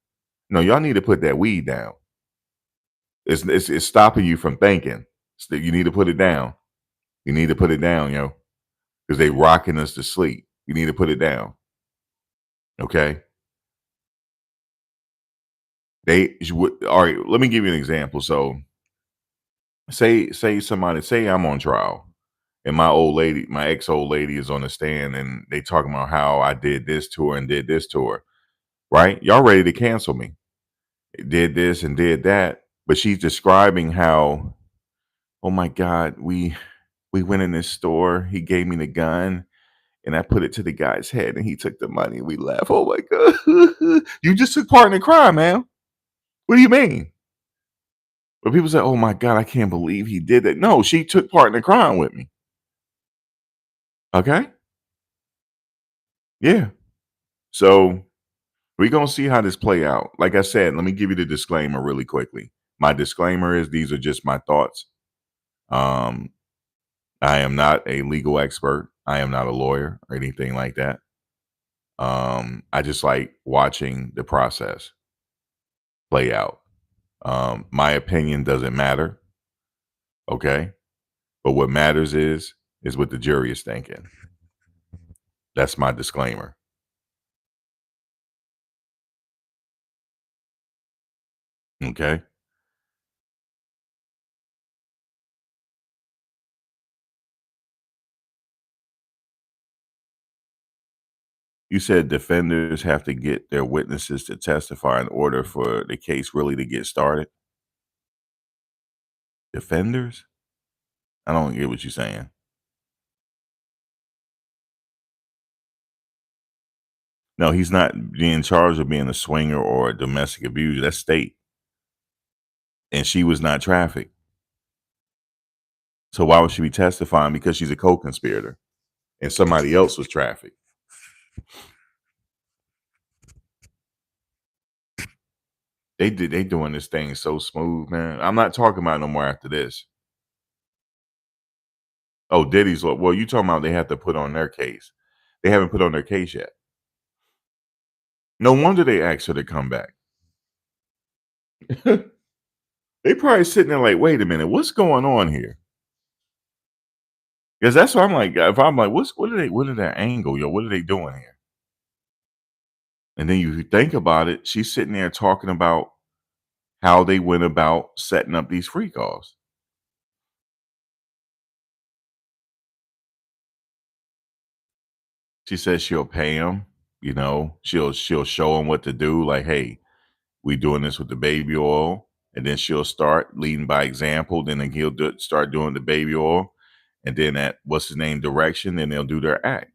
No, y'all need to put that weed down. It's stopping you from thinking. You need to put it down. You need to put it down, yo, because they rocking us to sleep. You need to put it down. Okay. All right. Let me give you an example. So, say I'm on trial, and my ex old lady is on the stand, and they talking about how I did this to her and did this to her. Right? Y'all ready to cancel me? Did this and did that, but she's describing how, oh my God, we went in this store. He gave me the gun. And I put it to the guy's head, and he took the money. And we laughed. Oh my God! You just took part in the crime, man. What do you mean? But people say, "Oh my God, I can't believe he did that." No, she took part in the crime with me. Okay? Yeah. So we're gonna see how this play out. Like I said, let me give you the disclaimer really quickly. My disclaimer is these are just my thoughts. I am not a legal expert. I am not a lawyer or anything like that. I just like watching the process play out. My opinion doesn't matter. Okay. But what matters is what the jury is thinking. That's my disclaimer. Okay. You said defenders have to get their witnesses to testify in order for the case really to get started. Defenders? I don't get what you're saying. No, he's not being charged of being a swinger or a domestic abuser. That's state. And she was not trafficked. So why would she be testifying? Because she's a co-conspirator and somebody else was trafficked. They doing this thing so smooth, man. I'm not talking about no more after this. Oh, Diddy's. Well, you talking about they have to put on their case. They haven't put on their case yet. No wonder they asked her to come back. They probably sitting there like, wait a minute, what's going on here? Because that's what I'm like. If I'm like, what are their angle, yo? What are they doing here? And then you think about it, she's sitting there talking about how they went about setting up these free calls. She says she'll pay him. You know, she'll show him what to do. Like, hey, we doing this with the baby oil, and then she'll start leading by example. Then he'll start doing the baby oil, and then at what's his name direction, and they'll do their act.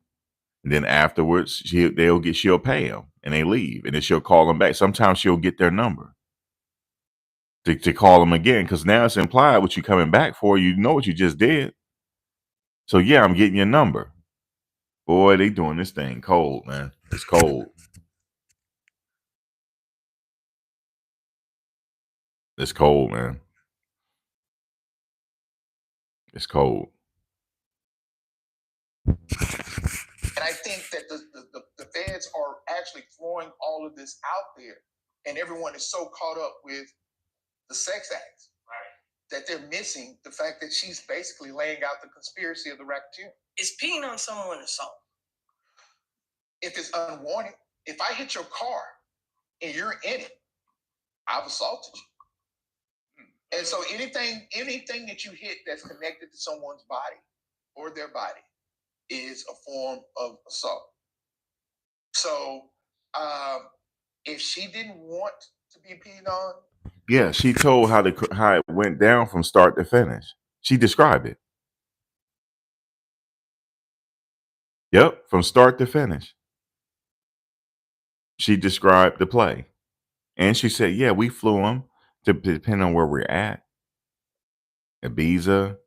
And then afterwards, she'll pay them and they leave, and then she'll call them back. Sometimes she'll get their number to call them again, because now it's implied what you coming back for. You know what you just did. So yeah, I'm getting your number. Boy, they doing this thing cold, man. It's cold. It's cold, man. It's cold. And I think that the feds are actually throwing all of this out there, and everyone is so caught up with the sex acts, right, that they're missing the fact that she's basically laying out the conspiracy of the racketeer. Is peeing on someone assault? If it's unwanted, if I hit your car and you're in it, I've assaulted you. And so anything that you hit that's connected to someone's body or their body is a form of assault. So if she didn't want to be peed on, Yeah, she told how it went down from start to finish. She described it. Yep, from start to finish. She described the play. And she said, yeah, we flew them depending on where we're at. Ibiza,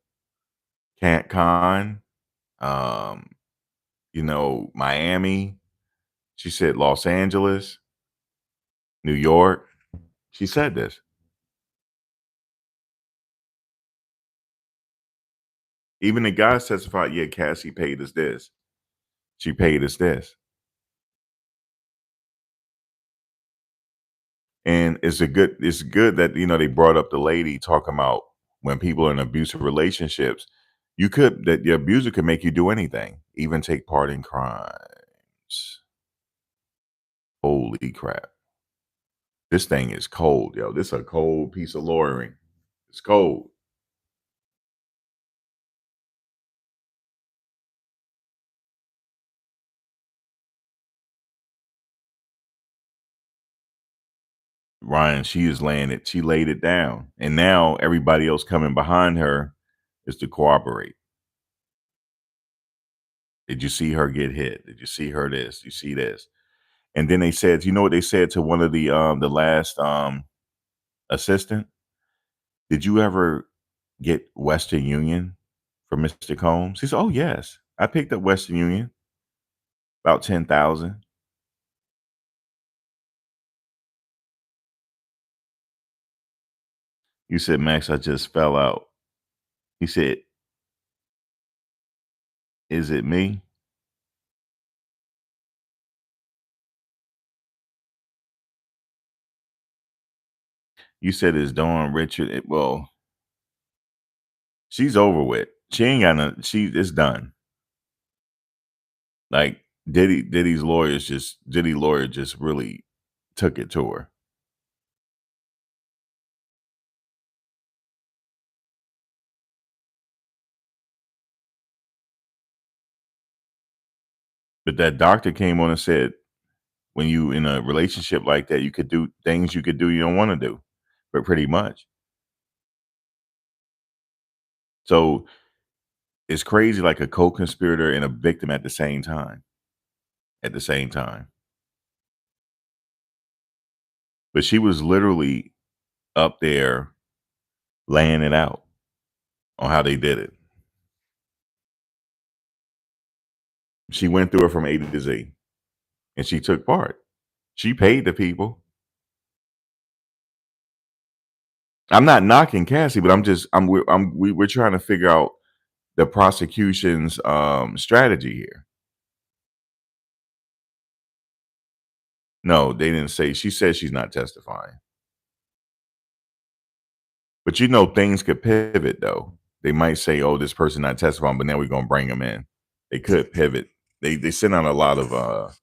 CantCon, Miami. She said Los Angeles, New York. She said this. Even the guys testified, yeah, Cassie paid us this. She paid us this. And it's good that, they brought up the lady talking about when people are in abusive relationships, that the abuser could make you do anything, even take part in crimes. Holy crap. This thing is cold, yo. This is a cold piece of lawyering. It's cold. Ryan, she laid it down. And now everybody else coming behind her is to cooperate. Did you see her get hit? Did you see her this? Did you see this? And then they said, you know what they said to one of the last assistant? Did you ever get Western Union from Mr. Combs? He said, oh yes. I picked up Western Union. About 10,000. You said, Max, I just fell out. He said, is it me? You said it's Dawn Richard. Well, she's over with. She ain't got no. It's done. Like Diddy's lawyer just really took it to her. But that doctor came on and said, when you in a relationship like that, you could do things you don't want to do, but pretty much. So it's crazy, like a co-conspirator and a victim at the same time. But she was literally up there laying it out on how they did it. She went through it from A to Z, and she took part. She paid the people. I'm not knocking Cassie, but we're trying to figure out the prosecution's strategy here. No, they didn't say. She says she's not testifying. But things could pivot though. They might say, "Oh, this person not testifying," but now we're gonna bring them in. They could pivot. They send out a lot of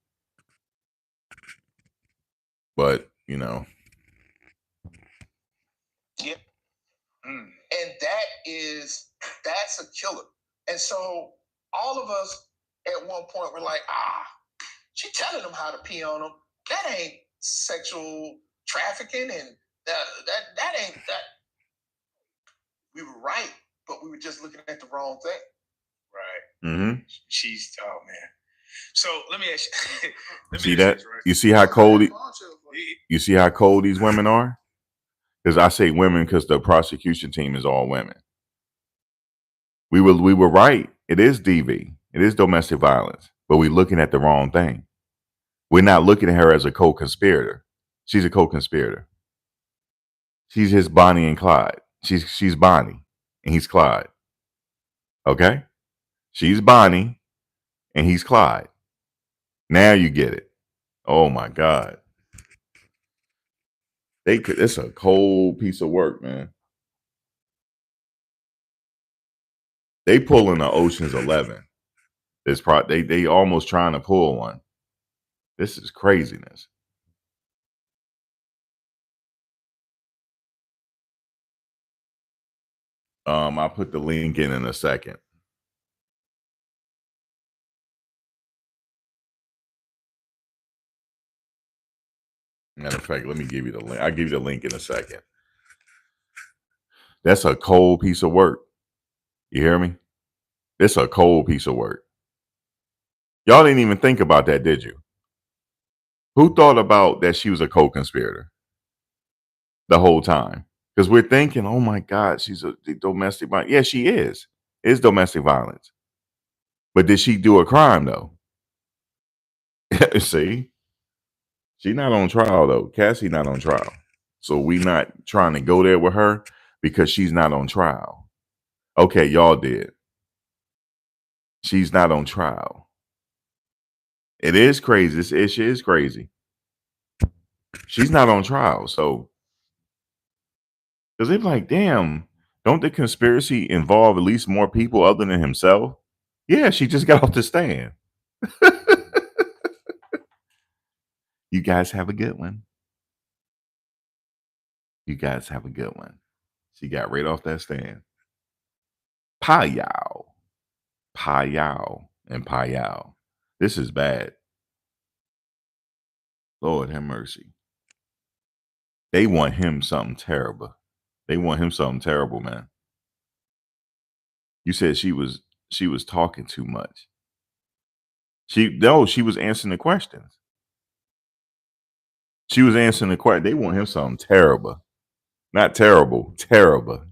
but yeah. And that's a killer. And so all of us at one point were like, she telling them how to pee on them. That ain't sexual trafficking, and that ain't that. We were right, but we were just looking at the wrong thing. Right. Mm-hmm. She's, oh man. So let me ask you. Let me See ask that? this, right? You see how cold? You see how cold these women are? Because I say women because the prosecution team is all women. We were right. It is DV. It is domestic violence, but we're looking at the wrong thing. We're not looking at her as a co-conspirator. She's a co-conspirator. She's his Bonnie and Clyde. She's Bonnie and he's Clyde. Okay? She's Bonnie and he's Clyde. Now you get it. Oh my God. It's a cold piece of work, man. They pulling the Ocean's 11. They almost trying to pull one. This is craziness. I'll put the link in a second. Matter of fact, let me give you the link. I'll give you the link in a second. That's a cold piece of work. You hear me? It's a cold piece of work. Y'all didn't even think about that, did you? Who thought about that she was a co-conspirator the whole time? Because we're thinking, oh my God, she's a domestic violence. Yeah, she is. It's domestic violence. But did she do a crime though? See? She's not on trial though. Cassie not on trial. So we not trying to go there with her because she's not on trial. Okay, y'all did. She's not on trial. It is crazy. This issue is crazy. She's not on trial. So, because they're like, damn, don't the conspiracy involve at least more people other than himself? Yeah, she just got off the stand. You guys have a good one. You guys have a good one. She got right off that stand. Payao. Payao and Payao. This is bad. Lord have mercy. They want him something terrible. They want him something terrible, man. You said she was talking too much. She was answering the questions. She was answering the question. They want him something terrible. Not terrible, terrible.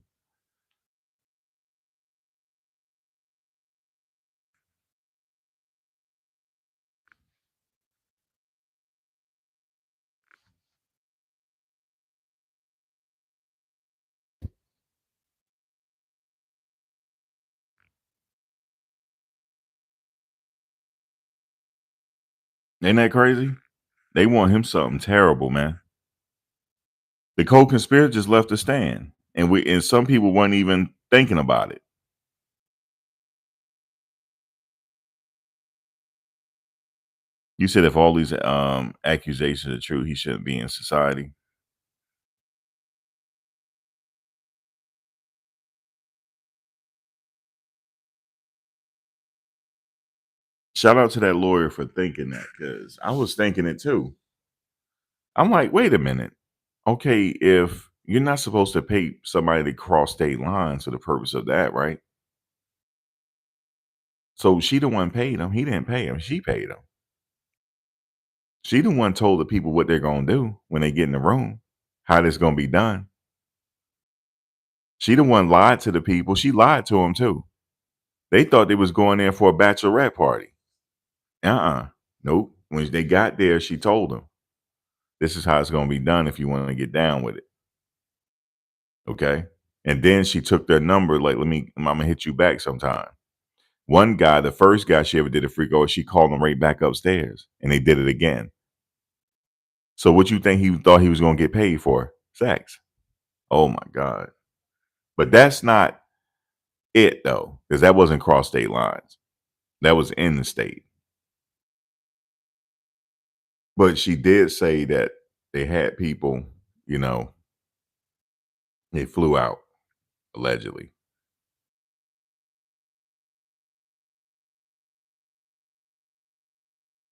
Ain't that crazy? They want him something terrible, man. The co-conspirator just left the stand. And some people weren't even thinking about it. You said if all these accusations are true, he shouldn't be in society. Shout out to that lawyer for thinking that, because I was thinking it too. I'm like, wait a minute. Okay, if you're not supposed to pay somebody to cross state lines for the purpose of that, right? So she the one paid him. He didn't pay him. She paid him. She the one told the people what they're gonna do when they get in the room, how this gonna be done. She the one lied to the people. She lied to them too. They thought they was going there for a bachelorette party. Nope. When they got there, she told them, this is how it's gonna be done if you want to get down with it. Okay. And then she took their number, like, I'm gonna hit you back sometime. One guy, the first guy she ever did a freak over, she called him right back upstairs and they did it again. So what you think he thought he was gonna get paid for? Sex. Oh my God. But that's not it though, because that wasn't cross state lines. That was in the state. But she did say that they had people, they flew out, allegedly.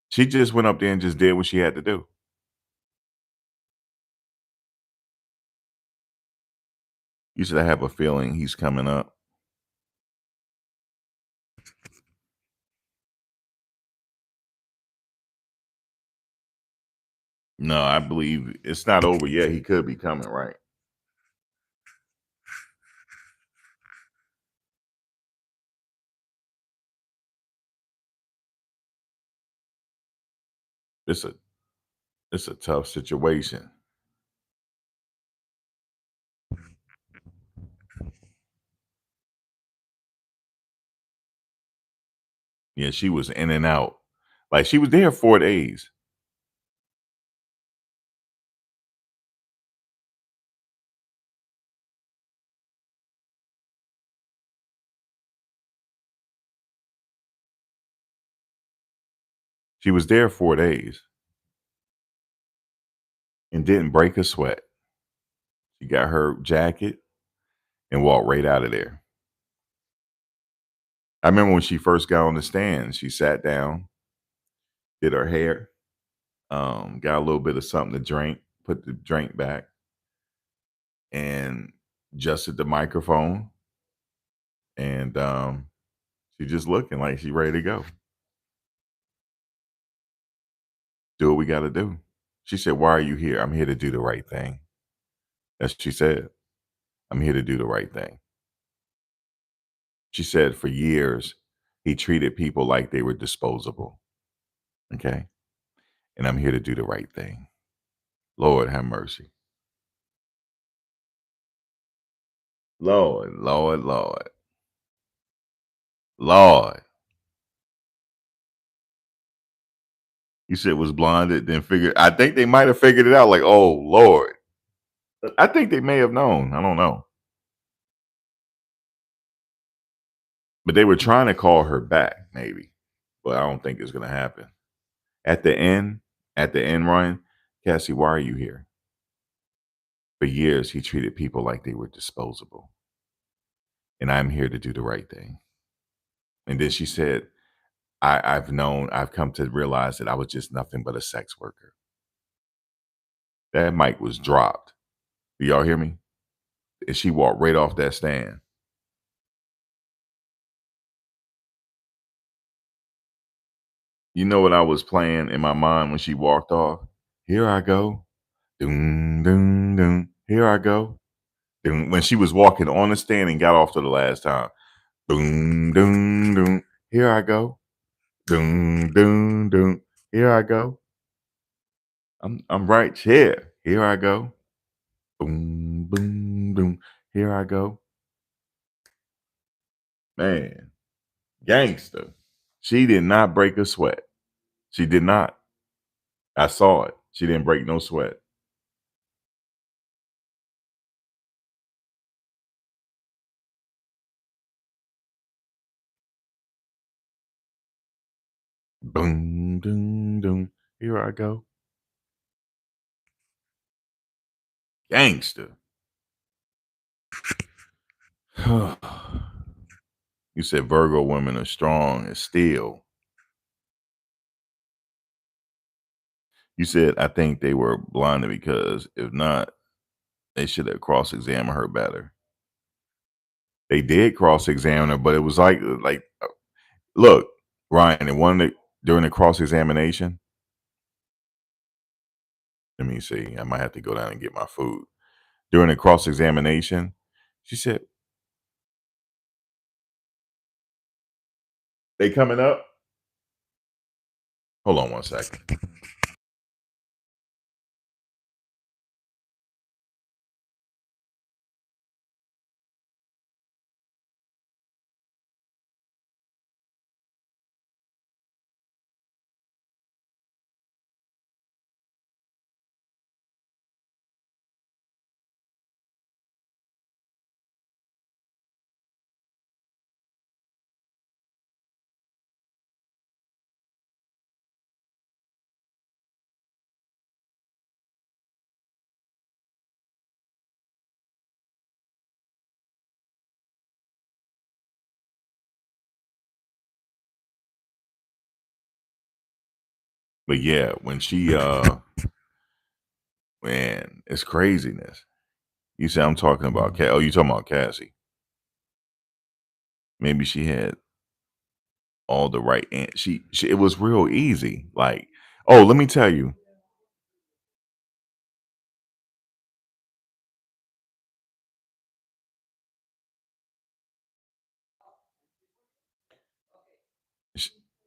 She just went up there and just did what she had to do. You said, I have a feeling he's coming up. No, I believe it's not over yet. He could be coming, right? It's a tough situation. Yeah, she was in and out. Like she was there 4 days. She was there 4 days and didn't break a sweat. She got her jacket and walked right out of there. I remember when she first got on the stand, she sat down, did her hair, got a little bit of something to drink, put the drink back, and adjusted the microphone. And she just looking like she ready to go. Do what we got to do. She said, "Why are you here?" "I'm here to do the right thing." That's what she said. "I'm here to do the right thing." She said for years, he treated people like they were disposable. Okay. And I'm here to do the right thing. Lord have mercy. Lord, Lord, Lord, Lord. You said was blinded, then figured. I think they might have figured it out. Like, oh Lord. I think they may have known. I don't know. But they were trying to call her back, maybe. But I don't think it's gonna happen. At the end, Ryan, Cassie, why are you here? For years, he treated people like they were disposable. And I'm here to do the right thing. And then she said, I've come to realize that I was just nothing but a sex worker. That mic was dropped. Do y'all hear me? And she walked right off that stand. You know what I was playing in my mind when she walked off? Here I go. Doom, doom, doom. Here I go. Doom. When she was walking on the stand and got off to the last time. Doom, doom, doom. Here I go. Doom, doom, doom. Here I go. I'm right here. Here I go. Boom, boom, boom. Here I go. Man, gangster. She did not break a sweat. She did not. I saw it. She didn't break no sweat. Boom, doom, doom. Here I go. Gangster. You said Virgo women are strong as steel. You said, I think they were blinded because if not, they should have cross-examined her better. They did cross-examine her, but it was like, look, Ryan, and during the cross-examination, let me see. I might have to go down and get my food. During the cross-examination, she said, "They coming up?" Hold on one second. But yeah, when she man, it's craziness. You say I'm talking about Cassie. Oh, you talking about Cassie. Maybe she had all the right she it was real easy. Like, oh, let me tell you.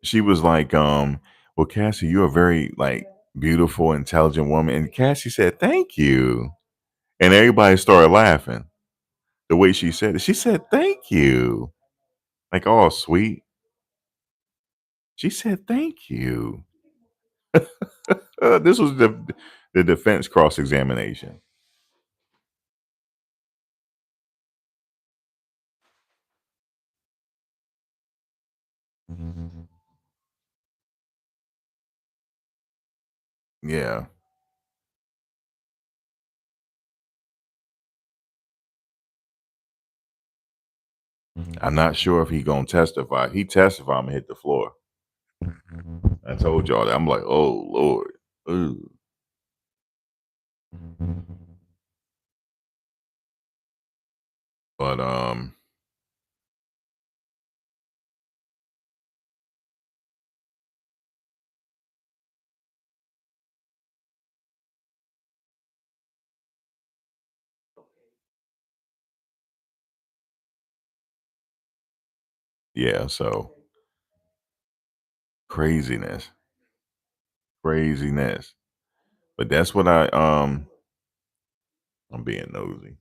she was like, well, Cassie, you're a very like beautiful, intelligent woman. And Cassie said, thank you. And everybody started laughing. The way she said it. She said, thank you. Like, oh, sweet. She said, thank you. This was the defense cross examination. Yeah. I'm not sure if he gonna testify. If he testify, I'm gonna hit the floor. I told y'all that. I'm like, oh Lord. Ooh. But yeah, so craziness. Craziness. But that's what I'm being nosy.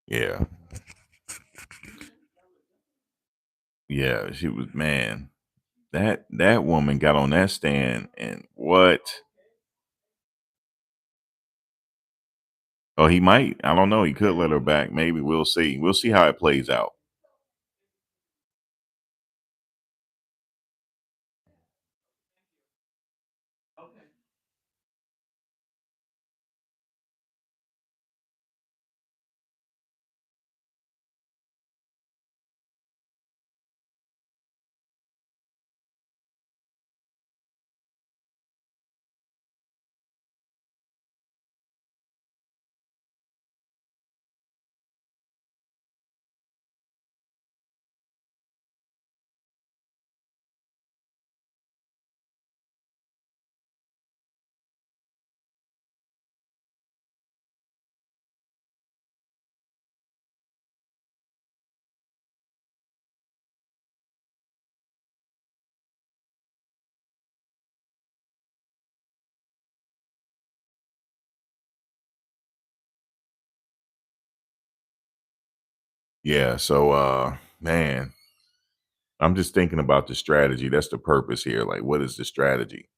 Yeah. Yeah, she was, man. That woman got on that stand and what? Oh, he might. I don't know. He could let her back. Maybe we'll see. We'll see how it plays out. Yeah, so man, I'm just thinking about the strategy. That's the purpose here. Like, what is the strategy?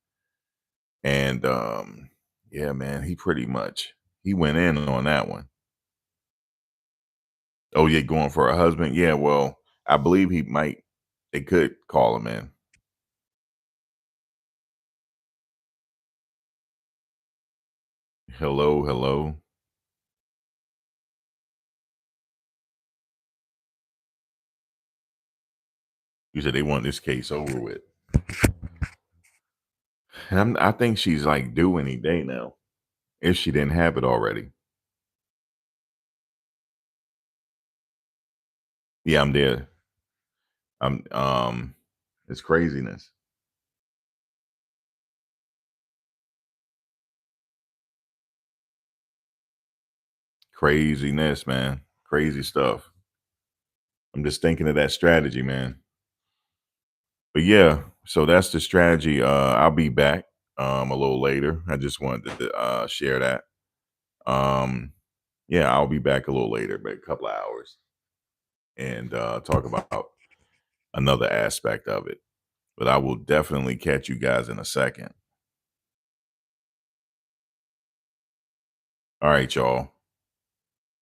And yeah, man, he pretty much he went in on that one. Oh, yeah, going for a husband. Yeah, well, I believe he might. They could call him in. Hello, hello. You said they want this case over with, and I think she's like due any day now, if she didn't have it already. Yeah, I'm there. I'm it's craziness. Craziness, man. Crazy stuff. I'm just thinking of that strategy, man. But yeah, so that's the strategy. I'll be back a little later. I just wanted to share that. Um yeah, I'll be back a little later, but a couple of hours, and talk about another aspect of it. But I will definitely catch you guys in a second. All right, y'all.